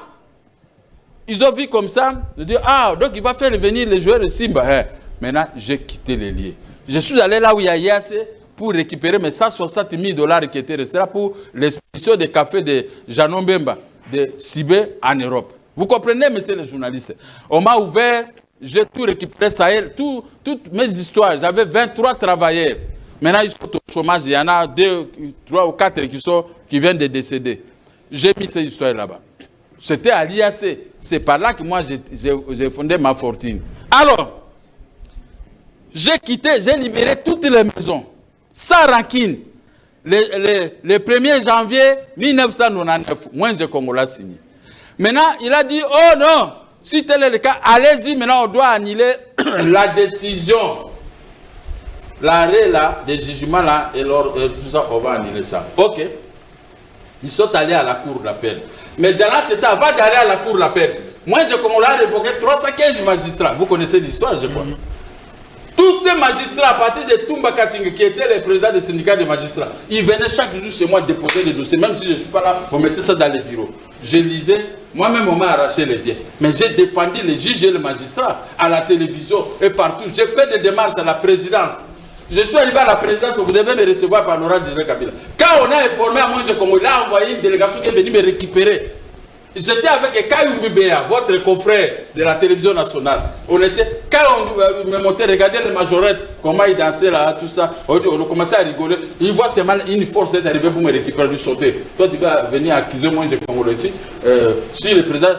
ils ont vu comme ça, ils disent, ah, donc il va faire venir les joueurs de Simba. Hein. Maintenant, j'ai quitté les lieux. Je suis allé là où il y a IAC pour récupérer mes 160 000 $ qui étaient restés là pour l'expédition des cafés de Janon Bemba, de Sibé en Europe. Vous comprenez, messieurs les journalistes? On m'a ouvert, j'ai tout récupéré, toutes mes histoires. J'avais 23 travailleurs. Maintenant, ils sont au chômage. Il y en a 2, 3 ou 4 qui viennent de décéder. J'ai mis ces histoires là-bas. C'était à l'IAC. C'est par là que moi, j'ai fondé ma fortune. Alors, j'ai quitté, j'ai libéré toutes les maisons. Sans rancune. Le 1er janvier 1999, moi, j'ai Congolais signé. Maintenant, il a dit, oh non, si tel est le cas, allez-y, maintenant, on doit annuler la décision. L'arrêt là, des jugements là, et tout ça, on va annuler ça. Ok. Ils sont allés à la cour d'appel. Mais dans l'autre état, avant d'aller à la cour d'appel, moi, j'ai révoqué 315 magistrats. Vous connaissez l'histoire, je crois. Tous ces magistrats, à partir de Toumba Kating, qui était le président des syndicats de magistrats, ils venaient chaque jour chez moi déposer les dossiers. Même si je ne suis pas là, on mettait ça dans les bureaux. Je lisais, moi-même, on m'a arraché les biens. Mais j'ai défendu les juges et les magistrats à la télévision et partout. J'ai fait des démarches à la présidence. Je suis arrivé à la présidence, vous devez me recevoir par Laurent Désiré Kabila. Quand on a informé à moi, il a envoyé une délégation qui est venue me récupérer. J'étais avec Kayou Bibéa, votre confrère de la télévision nationale. On était, quand on me montait, regardez les majorettes, comment ils dansaient là, tout ça. On a commencé à rigoler. Il voit seulement une force est arrivée pour me récupérer, du sauter. Toi, tu vas venir accuser moi, j'ai Congolais ici. Si le président,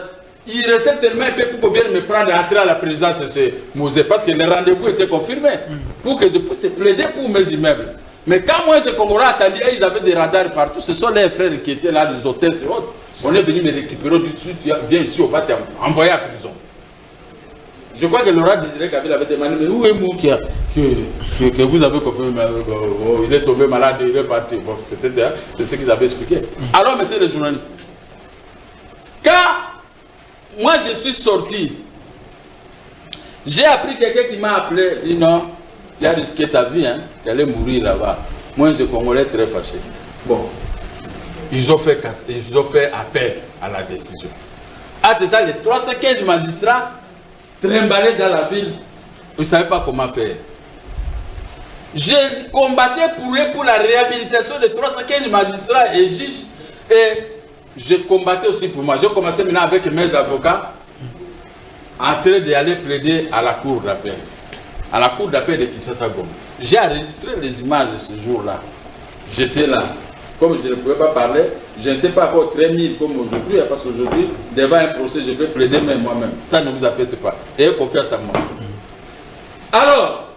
il restait seulement un peu pour qu'on vienne me prendre et entrer à la présidence chez Mosé, parce que le rendez-vous était confirmé, pour que je puisse plaider pour mes immeubles. Mais quand moi, j'ai Congolais attendu, ils avaient des radars partout, ce sont les frères qui étaient là, les hôtesses et autres. On est venu me récupérer du dessus, tu viens ici, on va t'envoyer à prison. Je crois que Laurent Désiré Kabila avait demandé, mais où est Moukia que vous avez confirmé, il est tombé malade, il est parti. Bon, peut-être, hein, c'est ce qu'ils avaient expliqué. Alors, messieurs les journalistes, quand moi je suis sorti, j'ai appris quelqu'un qui m'a appelé, dit non, tu as risqué ta vie, hein, tu allais mourir là-bas. Moi, je Congolais très fâché. Bon, ils ont fait appel à la décision. À tout à les 315 magistrats trimballés dans la ville, ils ne savaient pas comment faire. J'ai combattu pour eux pour la réhabilitation de 315 magistrats et juges. Et j'ai combattu aussi pour moi. J'ai commencé maintenant avec mes avocats en train d'aller plaider à la cour d'appel. À la cour d'appel de Kinshasa-Goma. J'ai enregistré les images de ce jour-là. J'étais là. Comme je ne pouvais pas parler, je n'étais pas encore très mille comme aujourd'hui, parce qu'aujourd'hui, devant un procès, je vais plaider même moi-même. Ça ne vous affecte pas. Ayez confiance en moi. Alors,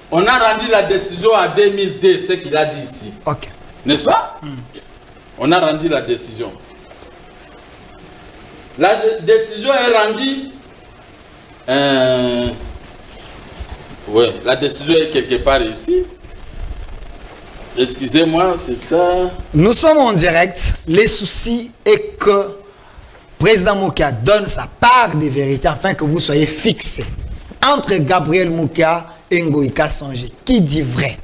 on a rendu la décision en 2002, ce qu'il a dit ici. Ok. N'est-ce pas? On a rendu la décision. La décision est rendue. Oui, la décision est quelque part ici. Excusez-moi, c'est ça. Nous sommes en direct. Les soucis est que président Moukia donne sa part de vérité afin que vous soyez fixés entre Gabriel Moukia et Ngoïka Songé. Qui dit vrai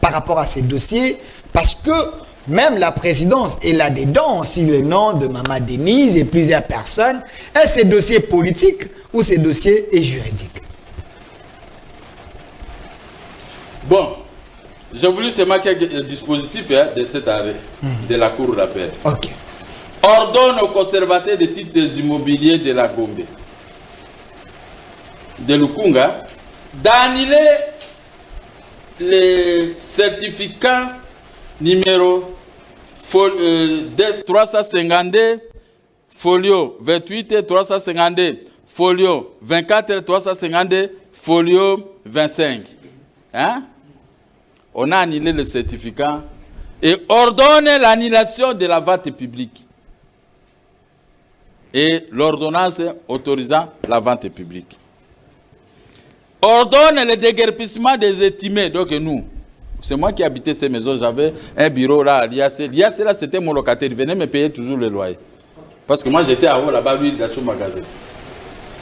par rapport à ces dossiers? Parce que même la présidence est là-dedans, aussi le nom de Maman Denise et plusieurs personnes. Est-ce ces dossiers politiques ou ces dossiers juridiques? Bon. J'ai voulu seulement quelques dispositifs de cet arrêt de la cour d'appel. Ok. Ordonne aux conservateurs des titres immobiliers de la Gombe, de Lukunga, d'annuler les certificats numéro 352, folio 28, 352, folio 24, 352, folio 25. Hein? On a annulé le certificat et ordonne l'annulation de la vente publique. Et l'ordonnance autorisant la vente publique. Ordonne le déguerpissement des estimés. Donc nous, c'est moi qui habitais ces maisons, j'avais un bureau là à l'IAC. L'IAC là, c'était mon locataire, il venait me payer toujours le loyer. Parce que moi j'étais à haut là-bas, lui dans son magasin.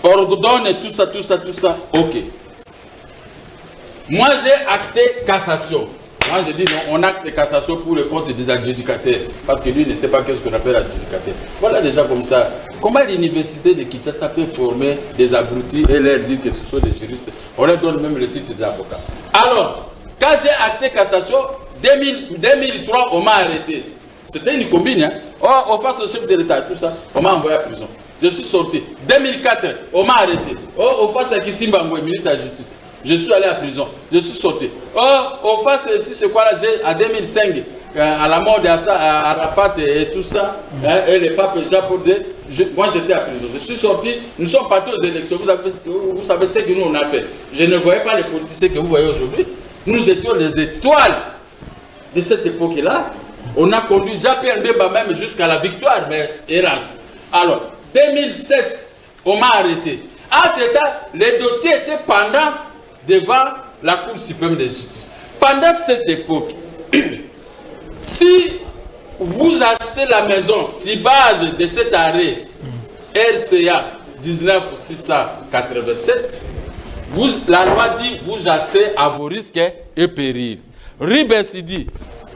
Ordonne tout ça, ok. Moi, j'ai acté cassation. Moi, je dis non, on acte cassation pour le compte des adjudicataires. Parce que lui ne sait pas ce qu'on appelle adjudicataire. Voilà déjà comme ça. Comment l'université de Kinshasa peut former des abrutis et leur dire que ce sont des juristes? On leur donne même le titre d'avocat. Alors, quand j'ai acté cassation, 2003, on m'a arrêté. C'était une combine. Hein? Oh, face au chef de l'État, tout ça, on m'a envoyé à prison. Je suis sorti. 2004, on m'a arrêté. Oh, face à Kissimba Ngoué, ministre de la Justice. Je suis allé à prison, je suis sorti. Oh, au face, si c'est quoi là, à 2005, à la mort d'Arafat et tout ça, et les papes japonais, moi j'étais à prison. Je suis sorti, nous sommes partis aux élections. Vous savez ce que nous on a fait. Je ne voyais pas les politiciens que vous voyez aujourd'hui. Nous étions les étoiles de cette époque-là. On a conduit Jean-Pierre Mbemba même jusqu'à la victoire, mais hélas. Alors, 2007, on m'a arrêté. À cet temps, les dossiers étaient pendant devant la Cour suprême de justice. Pendant cette époque, si vous achetez la maison, si base de cet arrêt RCA 19687, la loi dit vous achetez à vos risques et périls. Ribes dit,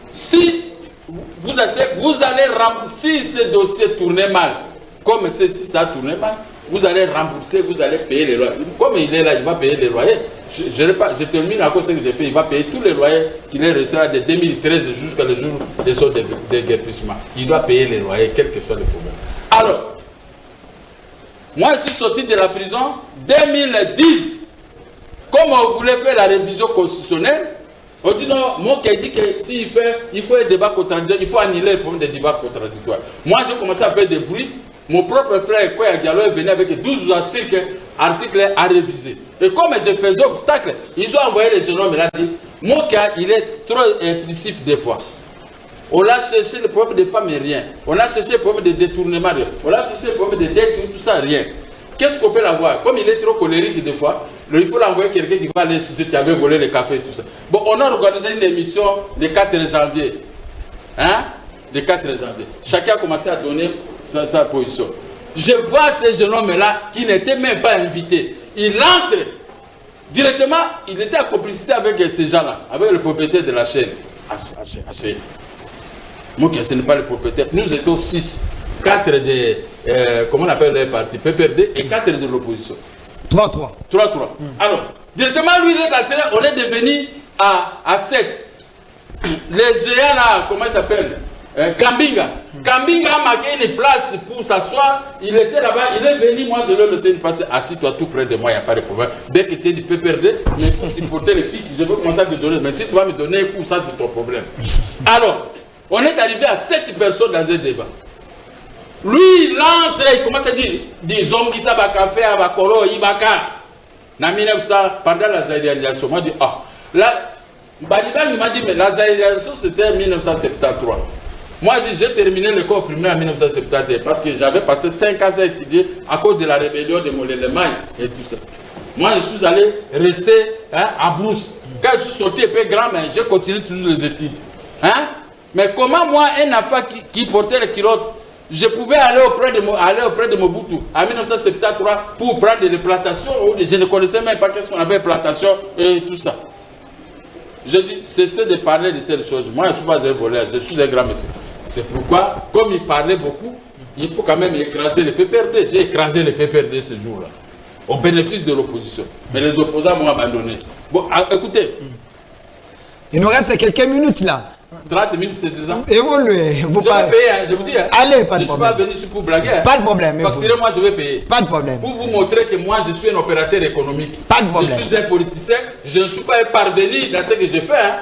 si vous achetez, vous allez rembourser, si ce dossier tournait mal, comme si ça tournait mal, vous allez rembourser, vous allez payer les loyers. Comme il est là, il va payer les loyers. Je termine à cause de ce que j'ai fait. Il va payer tous les loyers qu'il est resté de 2013 jusqu'à le jour de son déguerpissement. Il doit payer les loyers, quel que soit le problème. Alors, moi je suis sorti de la prison 2010. Comme on voulait faire la révision constitutionnelle, on dit non, moi qui ai dit que s'il fait, il faut un débat contradictoire, il faut annuler le problème des débats contradictoires. Moi j'ai commencé à faire des bruits. Mon propre frère Koya Diallo est venu avec 12 articles à réviser. Et comme je faisais obstacle, ils ont envoyé les jeunes hommes et l'ont dit, mon cas, il est trop impulsif des fois. On a cherché le problème des femmes et rien. On a cherché le problème de détournement, rien. On a cherché le problème de dette, tout ça, rien. qu'est-ce qu'on peut l'avoir? Comme il est trop colérique des fois, il faut l'envoyer quelqu'un qui va aller si tu avais volé le café et tout ça. Bon, on a organisé une émission le 4 janvier. Hein? Le 4 janvier. Chacun a commencé à donner sa position. Je vois ce jeune homme-là qui n'était même pas invité. Il entre directement, il était en complicité avec ces gens-là, avec le propriétaire de la chaîne. Moi, ce n'est pas le propriétaire. Nous étions 6. 4 de, comment on appelle les partis, PPRD, et 4 de l'opposition. 3-3. 3-3. Alors, directement, lui, il est entré, on est devenu à 7. Les géants là, comment il s'appelle? Kambinga. Kambinga a marqué une place pour s'asseoir. Il était là-bas, il est venu, moi je lui ai laissé une place. Assis-toi tout près de moi, il n'y a pas de problème. Dès que tu es du PPRD, mais pour supporter les pics, je vais commencer à te donner. Mais si tu vas me donner un coup, ça c'est ton problème. Alors, on est arrivé à 7 personnes dans un débat. Lui, il entre, il commence à dire des zombies, ça va café, ça va colo, il va car. Dans 1900, pendant la zaïrianisation, moi je dis, ah, là, Baliban m'a dit, mais la zaïrianisation c'était en 1973. Moi, j'ai terminé l'école primaire en 1971 parce que j'avais passé 5 ans à étudier à cause de la rébellion de Mollet-Lemagne et tout ça. Moi, je suis allé rester à Brousse. Quand je suis sorti un peu grand, mais j'ai continué toujours les études. Hein? Mais comment moi, un enfant qui portait les culottes, je pouvais aller auprès de Mobutu en 1973 pour prendre des plantations. Je ne connaissais même pas qu'est-ce qu'on appelle plantation et tout ça. Je dis, cessez de parler de telles choses. Moi, je ne suis pas un voleur, je suis un grand monsieur. C'est pourquoi, comme il parlait beaucoup, il faut quand même écraser les PPRD. J'ai écrasé les PPRD ce jour-là, au bénéfice de l'opposition. Mais les opposants m'ont abandonné. Bon, écoutez. Il nous reste quelques minutes là. 30 minutes, c'est déjà. Évoluez. Vous je vais payer, hein, je vous dis. Hein. Allez, pas de problème. Je ne suis pas venu ici pour blaguer. Hein. Pas de problème. Facturez-moi, je vais payer. Pas de problème. Pour vous montrer que moi, je suis un opérateur économique. Pas de problème. Je suis un politicien. Je ne suis pas parvenu dans ce que je fais. Hein.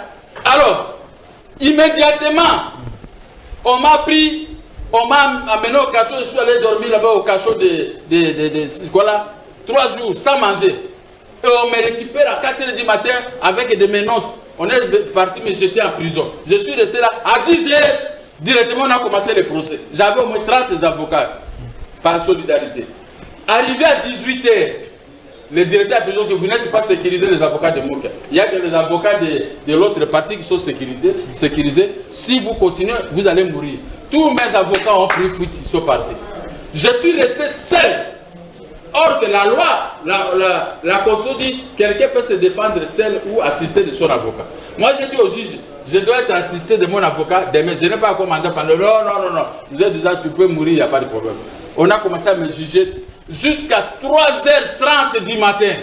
Alors, immédiatement, on m'a pris, on m'a amené au cachot. Je suis allé dormir là-bas au cachot voilà, 3 jours sans manger. Et on me récupère à 4 h du matin avec des menottes. On est parti me jeter en prison. Je suis resté là à 10 h. Directement, on a commencé le procès. J'avais au moins 30 avocats par solidarité. Arrivé à 18 h, le directeur a dit que vous n'êtes pas sécurisé les avocats de Moka. Il y a que les avocats de l'autre partie qui sont sécurisés. Si vous continuez, vous allez mourir. Tous mes avocats ont pris fuite, ils sont partis. Je suis resté seul. Or que la loi, la Constitution dit que quelqu'un peut se défendre seul ou assister de son avocat. Moi, j'ai dit au juge, je dois être assisté de mon avocat demain. Je n'ai pas encore mangé pendant. Non. Vous êtes déjà, tu peux mourir, il n'y a pas de problème. On a commencé à me juger jusqu'à 3 h 30 du matin.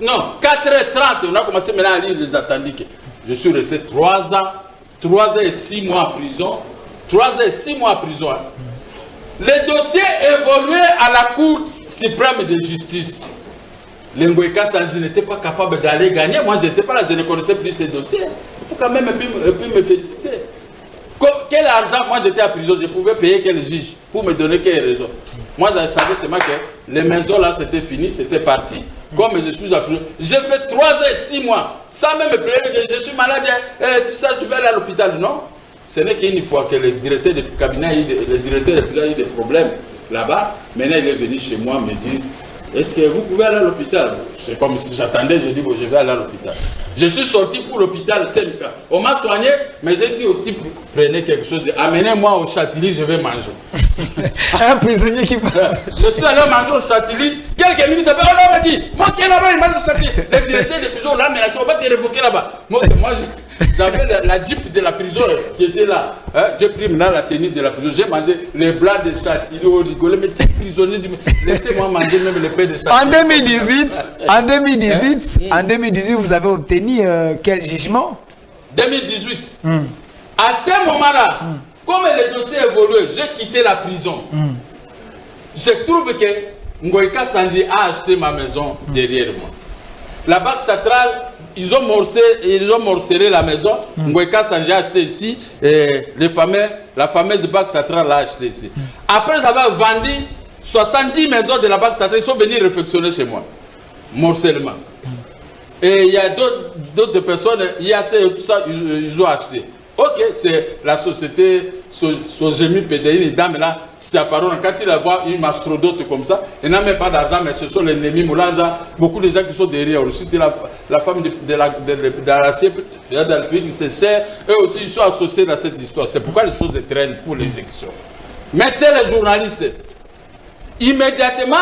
Non, 4 h 30. On a commencé maintenant à lire les attendiques. Je suis resté 3 ans, 3 ans et 6 mois en prison. 3 ans et 6 mois en prison. Hein. Le dossier évoluait à la Cour suprême de justice. L'Ngoïka Sanji n'était pas capable d'aller gagner. Moi, je n'étais pas là, je ne connaissais plus ces dossiers. Il faut quand même un peu me féliciter. Quel argent, moi j'étais à prison, je pouvais payer quel juge pour me donner quelle raison. Moi, je savais seulement que les maisons là, c'était fini, c'était parti. Comme je suis à prison, j'ai fait 3 ans et 6 mois, sans même me plaider que je suis malade, tout ça, je vais aller à l'hôpital. Non. Ce n'est qu'une fois que le directeur de cabinet, le directeur de l'hôpital a eu des problèmes là-bas. Maintenant, il est venu chez moi me dire, est-ce que vous pouvez aller à l'hôpital? C'est comme si j'attendais, je dis, bon, je vais aller à l'hôpital. Je suis sorti pour l'hôpital 5 ans. On m'a soigné, mais j'ai dit au type, prenez quelque chose, amenez-moi au Châtilly, je vais manger. Un prisonnier qui parle. Je suis allé manger au Châtilly, quelques minutes après, on m'a dit, moi qui est là-bas, il mange au Châtilly. Le directeur de prison l'a menacé, on va te révoquer là-bas. Moi j'avais la Jeep de la prison qui était là. Hein? J'ai pris maintenant la tenue de la prison. J'ai mangé les blancs de Châtilly, au rigolé, mais t'es prisonnier, laissez-moi manger même les paix de Châtilly. En 2018, vous avez obtenu quel jugement? 2018. À ce moment-là, comme le dossier évoluait, j'ai quitté la prison. Je trouve que Ngoïka Sanji a acheté ma maison derrière moi. La Banque centrale, ils ont morcelé la maison. Ngoïka Sanji a acheté ici. Et la fameuse Banque centrale l'a acheté ici. Après avoir vendu 70 maisons de la Banque centrale, ils sont venus réfectionner chez moi. Morcellement. Et il y a d'autres personnes, IAC et tout ça, ils ont acheté. Ok, c'est la société Sogemi Pédéine, dame là, c'est apparu. Quand il voit une mastrodote comme ça, il n'a même pas d'argent, mais ce sont les ennemis Moulanja, beaucoup de gens qui sont derrière. Aussi, la femme de la République, c'est sert, eux aussi, ils sont associés dans cette histoire. C'est pourquoi les choses traînent pour l'exécution. Mais c'est les journalistes. Immédiatement,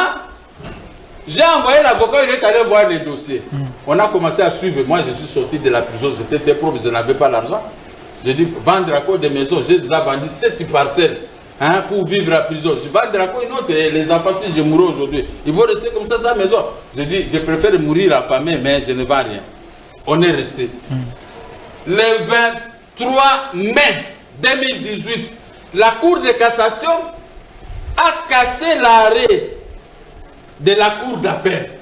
j'ai envoyé l'avocat, il est allé voir les dossiers. On a commencé à suivre. Moi, je suis sorti de la prison, j'étais des profs, je n'avais pas l'argent. J'ai dit, vendre encore des maisons. J'ai déjà vendu 7 parcelles pour vivre à prison. Je vends encore une autre. Et les enfants, si je mourais aujourd'hui, ils vont rester comme ça, sa maison. J'ai dit, je préfère mourir affamé, mais je ne vends rien. On est resté. Le 23 mai 2018, la Cour de cassation a cassé l'arrêt de la Cour d'appel.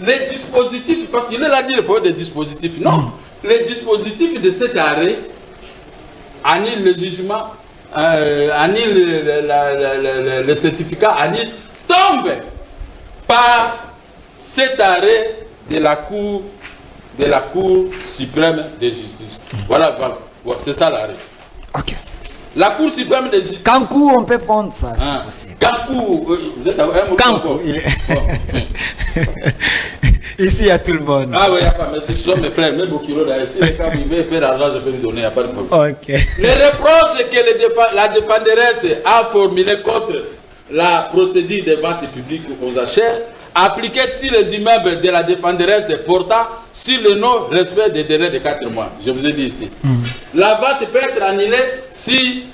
Les dispositifs, parce qu'il a dit le problème des dispositifs, non. Les dispositifs de cet arrêt annulent le jugement, annulent le certificat, annulent, tombent par cet arrêt de la Cour suprême de justice. Voilà. C'est ça l'arrêt. Ok. La Cour suprême de justice. Kankou, on peut prendre ça, si possible. Kankou, vous êtes un mot. Kankou, ici, il y a tout le monde. Ah oui, il n'y a pas, mais ce sont mes frères, même au kilo là. Si les cas veut faire l'argent, je peux lui donner, il n'y a pas de problème. Ok. Les reproches que la défenderesse a formulés contre la procédure de vente publique aux achats appliquée sur les immeubles de la défenderesse portant sur le non-respect des délais de 4 mois. Je vous ai dit ici. La vente peut être annulée si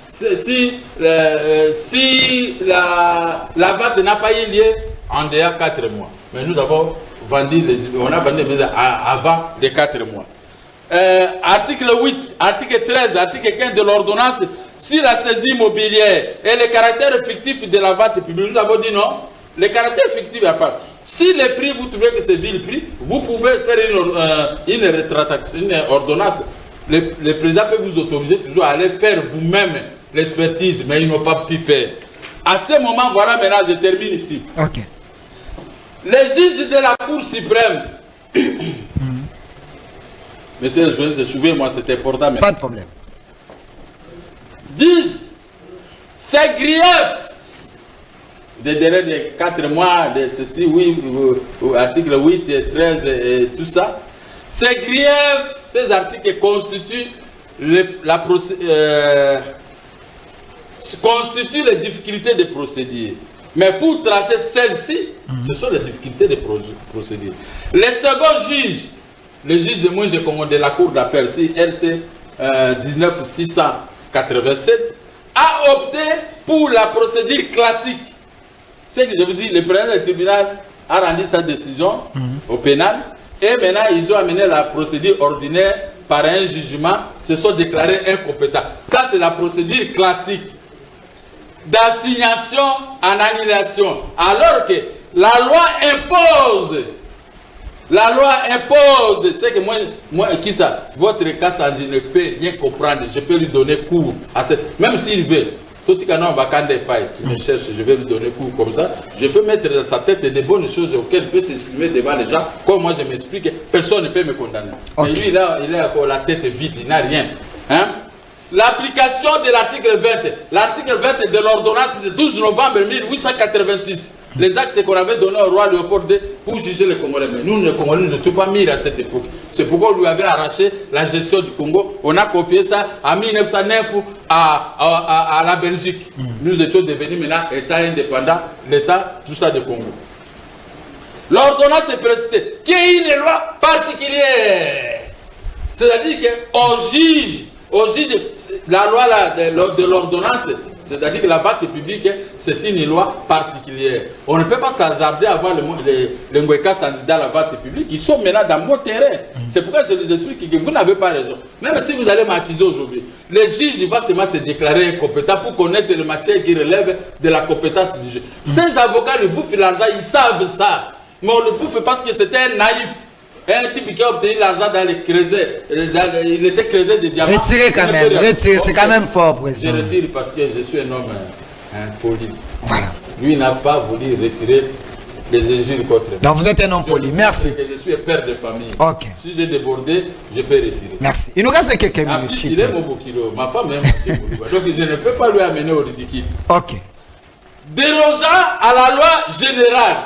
la vente n'a pas eu lieu en dehors de 4 mois. Mais nous avons vendu on a vendu les maisons avant les 4 mois. Article 8, article 13, article 15 de l'ordonnance sur la saisie immobilière et le caractère fictif de la vente publique. Nous avons dit non. Le caractère fictif à part. Si les prix, vous trouvez que c'est vil prix, vous pouvez faire une ordonnance. Le président peut vous autoriser toujours à aller faire vous-même l'expertise, mais ils n'ont pas pu faire. À ce moment, voilà, maintenant, je termine ici. Ok. Les juges de la Cour suprême, monsieur le juge, souvenez-moi, c'était important. Mais pas de problème. Disent, ces griefs des délais de 4 mois, de ceci, oui, article 8 et 13 et tout ça, ces griefs, ces articles constituent constituent les difficultés de procédure. Mais pour trancher celles-ci, ce sont les difficultés de procédure. Les seconds juges, le juge de moi, j'ai commandé la Cour d'appel, LC 19687, a opté pour la procédure classique. C'est que je vous dis, le président du tribunal a rendu sa décision au pénal et maintenant ils ont amené la procédure ordinaire par un jugement, se sont déclarés incompétents. Ça, c'est la procédure classique d'assignation en annulation. Alors que la loi impose, c'est que moi qui ça, votre cas, je ne peux rien comprendre, je peux lui donner cours à cette, même s'il veut. Tout qui me cherche, je vais lui donner cours comme ça. Je peux mettre dans sa tête des bonnes choses auxquelles il peut s'exprimer devant les gens. Comme moi je m'explique, personne ne peut me condamner. Okay. Mais lui, il a la tête vide, il n'a rien. Hein? L'application de l'article 20 de l'ordonnance du 12 novembre 1886. Les actes qu'on avait donnés au roi Léopold II pour juger les Congolais. Mais nous, les Congolais, nous n'étions pas mis à cette époque. C'est pourquoi on lui avait arraché la gestion du Congo. On a confié ça en 1909 à la Belgique. Nous étions devenus maintenant État indépendant, l'État, tout ça de Congo. L'ordonnance est précitée, qui est une loi particulière. C'est-à-dire qu'on juge, la loi de l'ordonnance, c'est-à-dire que la vente publique, c'est une loi particulière. On ne peut pas s'hasarder à avoir les Ngweka candidats à la vente publique. Ils sont maintenant dans mon terrain. C'est pourquoi je vous explique que vous n'avez pas raison. Même si vous allez m'accuser aujourd'hui, les juges vont seulement se déclarer incompétents pour connaître les matières qui relèvent de la compétence du juge. Ces avocats le bouffent l'argent, ils savent ça. Mais on le bouffe parce que c'était un naïf. Un type qui a obtenu l'argent dans les creusets, il était creusé de diamants. Retirez quand même, retirez, c'est quand même fort, président. Je retire parce que je suis un homme poli. Voilà. Lui n'a pas voulu retirer des injures contre moi. Donc vous êtes un homme poli. Merci. Je suis un père de famille. Ok. Si j'ai débordé, je peux retirer. Merci. Il nous reste quelques minutes. s'il Il te est plaît. mon bokiro. Ma femme est ma donc je ne peux pas lui amener au ridicule. Ok. Dérogeant à la loi générale,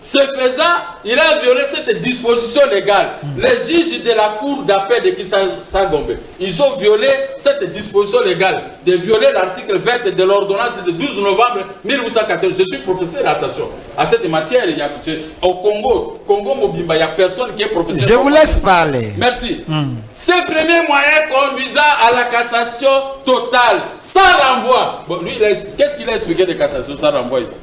ce faisant, il a violé cette disposition légale. Les juges de la cour d'appel de Kinshasa-Gombe, ils ont violé cette disposition légale de violer l'article 20 de l'ordonnance du 12 novembre 1814. Je suis professeur, attention, à cette matière, au Congo Mobimba, il n'y a personne qui est professeur. Je vous laisse parler. Merci. Ce premier moyen conduisant à la cassation totale, sans renvoi. Bon, lui, qu'est-ce qu'il a expliqué de cassation sans renvoi ici?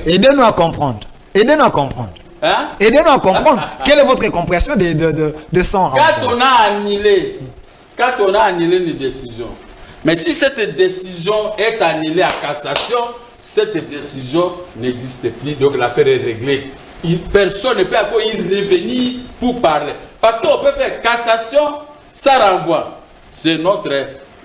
Aidez-nous à comprendre. Aidez-nous à comprendre. Hein? Aidez-nous à comprendre. Quelle est votre compréhension de son renvoi? Quand on a annulé une décision, mais si cette décision est annulée à cassation, cette décision n'existe plus, donc l'affaire est réglée. Personne ne peut encore y revenir pour parler. Parce qu'on peut faire cassation sans renvoi. C'est notre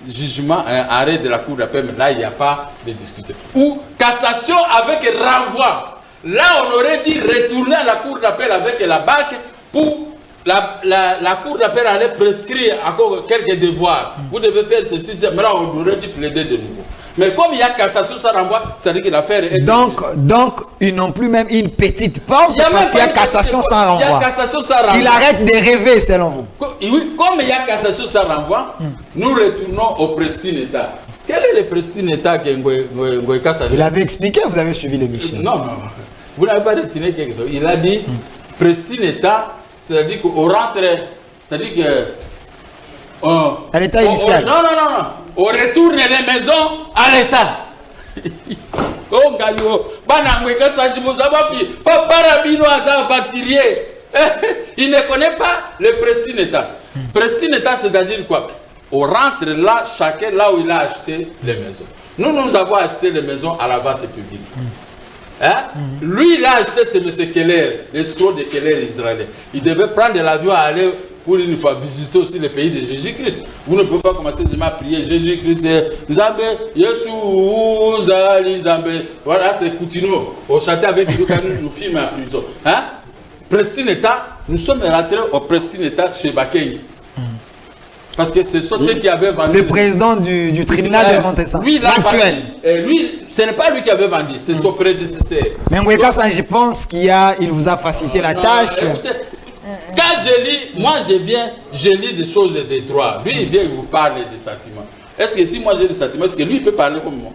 jugement, un arrêt de la cour d'appel, mais là il n'y a pas de discussion. Ou cassation avec renvoi. Là, on aurait dit retourner à la cour d'appel avec la BAC pour la cour d'appel allait prescrire encore quelques devoirs. Vous devez faire ceci, mais là, on aurait dit plaider de nouveau. Mais comme il y a cassation, ça renvoie, ça veut dire que l'affaire est... Donc, ils n'ont plus même une petite porte parce qu'il y a cassation sans renvoi. Il y a cassation sans renvoi. Il arrête de rêver, selon vous. Oui, comme il y a cassation sans renvoi, nous retournons au Prestine État. Quel est le Prestine État que Ngoï Kassa? Il avait expliqué, vous avez suivi l'émission. Non. Vous n'avez pas retenu quelque chose. Il a dit, Prestine État, c'est-à-dire qu'on rentre, c'est-à-dire que... à l'état initial. Non. On retourne les maisons à l'état. Oh, Gayo, il ne connaît pas le Prestine État. Prestine État, c'est-à-dire quoi? On rentre là, chacun là où il a acheté les maisons. Nous avons acheté les maisons à la vente publique. Hein? Lui, il a acheté, c'est M. Keller, l'escroc de Keller israélien. Il devait prendre l'avion à aller pour une fois visiter aussi le pays de Jésus-Christ. Vous ne pouvez pas commencer à prier Jésus-Christ, Zambé, Yeshua, Zali, Zambé. Voilà, c'est Coutinho. Au château avec lui, quand nous filmons en prison. Hein? Prestine État, nous sommes rentrés au Prestine État chez Bakeng. Parce que c'est Soté qui avait vendu. Le président du tribunal de Montessan. Lui, lui, ce n'est pas lui qui avait vendu, c'est son prédécesseur. Mais Ngoï Kassa, je pense qu'il vous a facilité la tâche. Écoutez, quand je lis, moi je lis des choses des droits. Lui, il vient et vous parle des sentiments. Est-ce que si moi j'ai des sentiments, est-ce que lui il peut parler comme moi?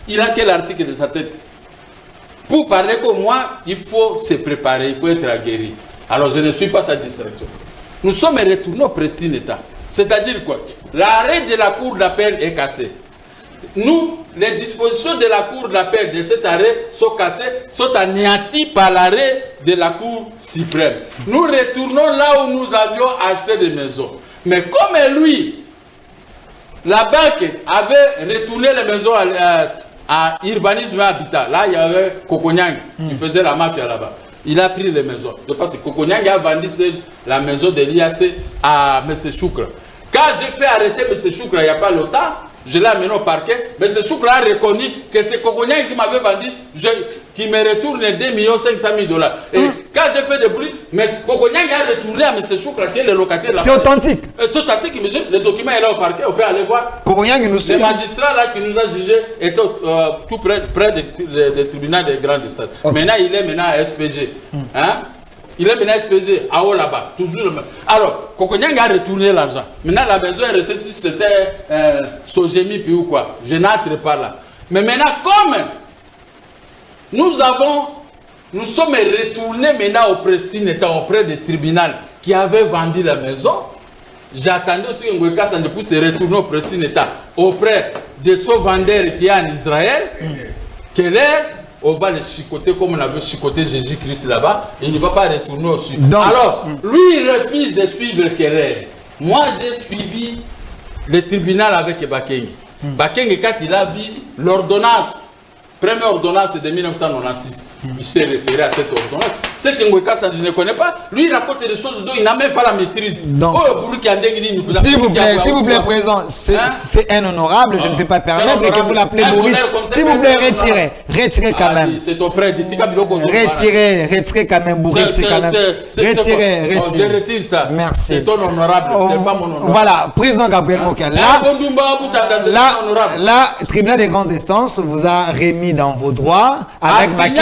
Il a quel article de sa tête? Pour parler comme moi, il faut se préparer, il faut être aguerri. Alors je ne suis pas sa distraction. Nous sommes retournés au Prestine État. C'est-à-dire quoi? L'arrêt de la cour d'appel est cassé. Nous, les dispositions de la cour d'appel de cet arrêt sont cassées, sont anéanties par l'arrêt de la cour suprême. Nous retournons là où nous avions acheté des maisons. Mais comme lui, la banque avait retourné les maisons à urbanisme et habitat, là il y avait Kokonyang qui faisait la mafia là-bas. Il a pris les maisons. De parce que Kokonyang a vendu la maison de l'IAC à M. Choukra. Quand j'ai fait arrêter M. Choukra il n'y a pas longtemps, je l'ai amené au parquet. M. Choukra a reconnu que c'est Kokonyang qui m'avait vendu, qui me retourne 2 500 000 $. Et quand j'ai fait des bruits, Kokonyang a retourné à M. Choukra qui est le locataire là. C'est authentique. C'est authentique, mais le document est là au parquet, on peut aller voir. Kokonyang nous suit. Le magistrat là qui nous a jugé était tout près du tribunal des grandes instances. Okay. Maintenant, il est à SPG. Hein? Il est maintenant à SPG, à haut là-bas, toujours le même. Alors, Kokonyang a retourné l'argent. Maintenant, la maison est restée si c'était Sogemi puis ou quoi. Je n'entre pas là. Mais maintenant, comme nous sommes retournés maintenant au Prestine État auprès du tribunal qui avait vendu la maison, j'attendais aussi que Ngoï Kassa ne puisse se retourner au Prestine État auprès de ce vendeur qui est en Israël, on va le chicoter comme on avait chicoté Jésus-Christ là-bas, et il ne va pas retourner au sud. Alors, lui, il refuse de suivre Keller. Moi, j'ai suivi le tribunal avec Bakeng. Bakeng, quand il a vu l'ordonnance Première ordonnance de 1996. Il s'est référé à cette ordonnance. C'est que Ngweka Sanji ne connaît pas. Lui, il raconte des choses dont il n'a même pas la maîtrise. Donc, s'il vous plaît, président, c'est un honorable, je ne peux pas permettre que vous l'appelez Bourri. S'il vous plaît, retirez quand même. C'est ton frère. Retirez quand même, Bourri. Retirez. Je retire ça. Merci. C'est ton honorable, c'est pas mon honorable. Voilà, président Gabriel Mokia. Là, tribunal des grandes instances vous a remis dans vos droits avec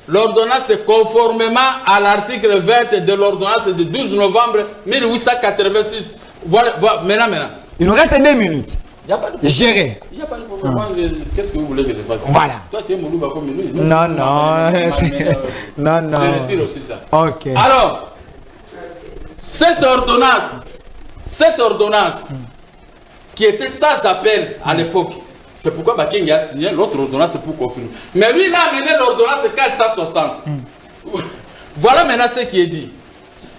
l'ordonnance conformément à l'article 20 de l'ordonnance de 12 novembre 1886. Voilà, maintenant. Il nous reste 2 minutes. Il n'y a pas de gérer. Il n'y a pas de problème. Qu'est-ce que vous voulez que je fasse? Voilà. Toi, tu es Moulouba comme lui. Non. Je retire aussi ça. Ok. Alors, cette ordonnance qui était sans appel à l'époque, c'est pourquoi Baking a signé l'autre ordonnance pour confirmer. Mais lui, il a amené l'ordonnance 460. Voilà maintenant ce qui est dit.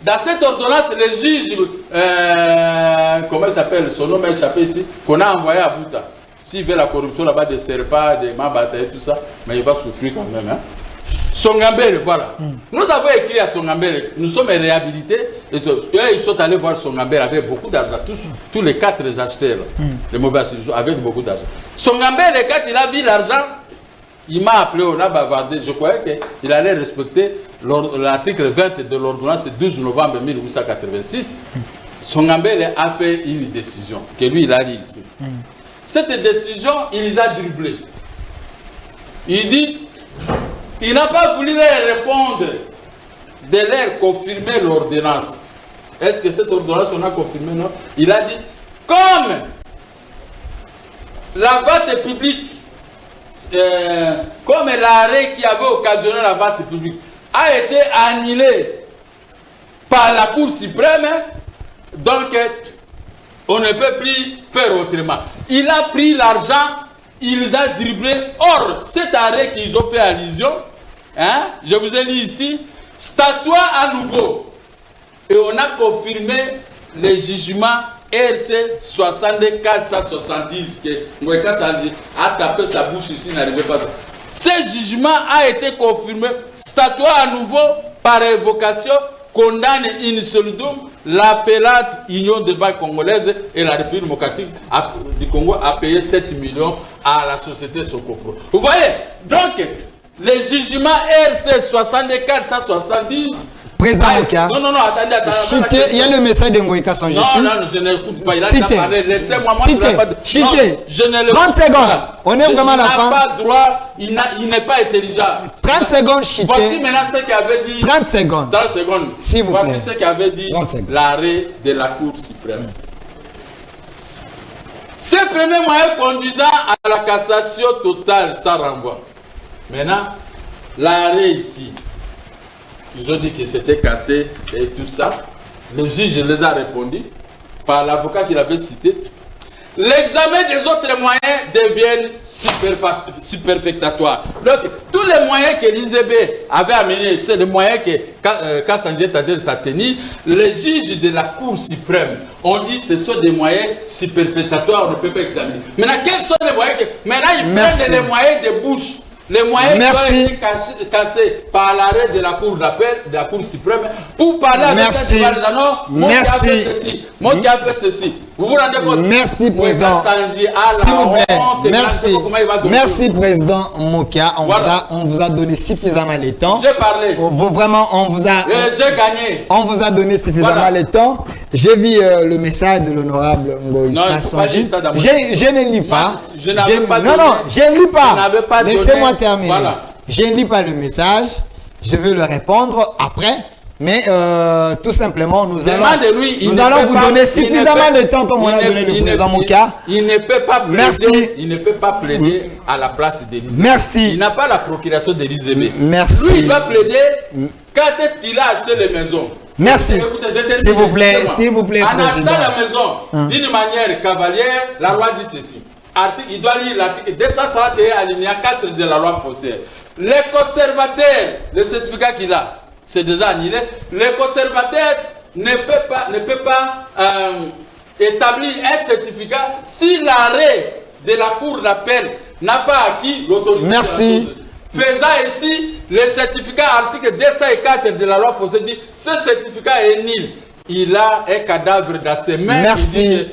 Dans cette ordonnance, les juges, comment il s'appelle, son nom est échappé ici, qu'on a envoyé à Bouta. S'il veut la corruption là-bas, des serpas, des mabata et tout ça, mais il va souffrir quand même. Hein. Songambele, voilà. Nous avons écrit à Songambele, nous sommes réhabilités, et ils sont allés voir Songambele avec beaucoup d'argent, tous les 4 acheteurs, les mauvais avec beaucoup d'argent. Songambele, quand il a vu l'argent, il m'a appelé, on a bavardé, je croyais qu'il allait respecter l'article 20 de l'ordonnance du 12 novembre 1886. Songambele a fait une décision, que lui il a dit ici. Cette décision, il les a dribblés. Il dit, il n'a pas voulu leur répondre de leur confirmer l'ordonnance. Est-ce que cette ordonnance, on a confirmé? Non. Il a dit, comme la vente publique, comme l'arrêt qui avait occasionné la vente publique a été annulé par la Cour suprême, donc on ne peut plus faire autrement. Il a pris l'argent, il les a dribblés. Or, cet arrêt qu'ils ont fait allusion, hein, je vous ai dit ici, statua à nouveau. Et on a confirmé les jugements RC 6470 que Ngweka Sanji a tapé sa bouche ici, n'arrivait pas. Ce jugement a été confirmé, statua à nouveau par évocation, condamne in solidum l'appellate Union des banques congolaises et la République démocratique du Congo a payé 7 millions à la société Sokopro. Vous voyez, donc, les jugements RC 6470. Président Mokia. Non, attendez. Il y a le message de Ngweka Sanji. Non, je n'écoute pas. Il a déjà parlé. Laissez-moi, moi, je n'ai pas de... Je ne le 30 secondes. On est vraiment à la fin. Il n'a pas droit. Il n'est pas intelligent. 30 secondes, chité. Voici maintenant ce qu'avait dit... 30 secondes. 30 secondes. S'il vous plaît. Voici ce qu'avait dit l'arrêt de la Cour suprême. Ce premier moyen conduisant à la cassation totale sans renvoi. Maintenant, l'arrêt ici, ils ont dit que c'était cassé et tout ça. Le juge les a répondu par l'avocat qu'il avait cité. L'examen des autres moyens deviennent superfétatoires. Donc, tous les moyens que l'IZB avait amenés, c'est les moyens que Kassanji Tadel s'est tenu. Les juges de la Cour suprême ont dit que ce sont des moyens superfétatoires, on ne peut pas examiner. Maintenant, quels sont les moyens maintenant, ils prennent les moyens de bouche. Les moyens qui ont été cassés par l'arrêt de la Cour d'appel, de la Cour suprême, pour parler avec moi qui a fait ceci. Vous vous rendez compte? Merci, président. S'il vous plaît. Merci, président Mokia. On vous a donné suffisamment de temps. J'ai parlé. Vraiment, on vous a... J'ai gagné. On vous a donné suffisamment de temps. J'ai vu le message de l'honorable Ngweka Sanji. Je ne lis pas. Je n'avais pas donné. Non, je ne lis pas. Laissez-moi terminer. Voilà. Je ne lis pas le message. Je vais le répondre après. Mais tout simplement, nous allons vous donner suffisamment de temps comme on a donné le président Mokia. Il ne peut pas plaider, il ne peut pas plaider à la place d'Elysée. Merci. Il n'a pas la procuration d'Elysée. Merci. Lui, il va plaider quand est-ce qu'il a acheté les maisons. Merci. S'il vous plaît, en achetant la maison d'une manière cavalière, la loi dit ceci. Il doit lire l'article 231 alinéa 4 de la loi foncière. Les conservateurs, le certificat qu'il a, c'est déjà annulé. Le conservateur ne peut pas établir un certificat si l'arrêt de la Cour d'appel n'a pas acquis l'autorité. Merci. Faisant ainsi, le certificat article 204 de la loi Fossé dit ce certificat est nul. Il a un cadavre dans ses mains. Merci.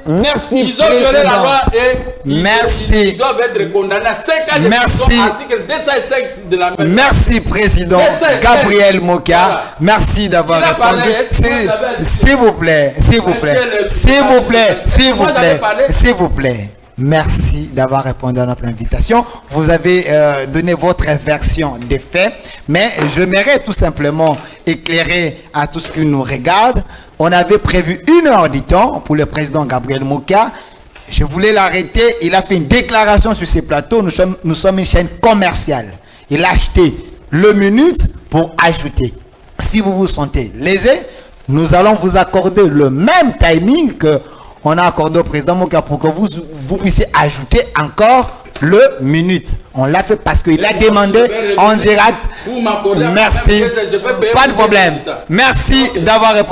Merci, ils ont violé la loi et ils doivent être condamnés à 5 ans de prison, article 205 de la même. Merci, Président Gabriel Mokia. Voilà. Merci d'avoir répondu. S'il vous plaît. Merci d'avoir répondu à notre invitation. Vous avez donné votre version des faits, mais j'aimerais tout simplement éclairer à tous ceux qui nous regardent. On avait prévu 1 heure du temps pour le président Gabriel Mokia. Je voulais l'arrêter. Il a fait une déclaration sur ces plateaux. Nous sommes une chaîne commerciale. Il a acheté le minute pour ajouter. Si vous vous sentez lésé, nous allons vous accorder le même timing que on a accordé au président Mokia pour que vous puissiez ajouter encore le minute. On l'a fait parce qu'il a demandé en direct. Merci. Pas de problème. Merci d'avoir répondu.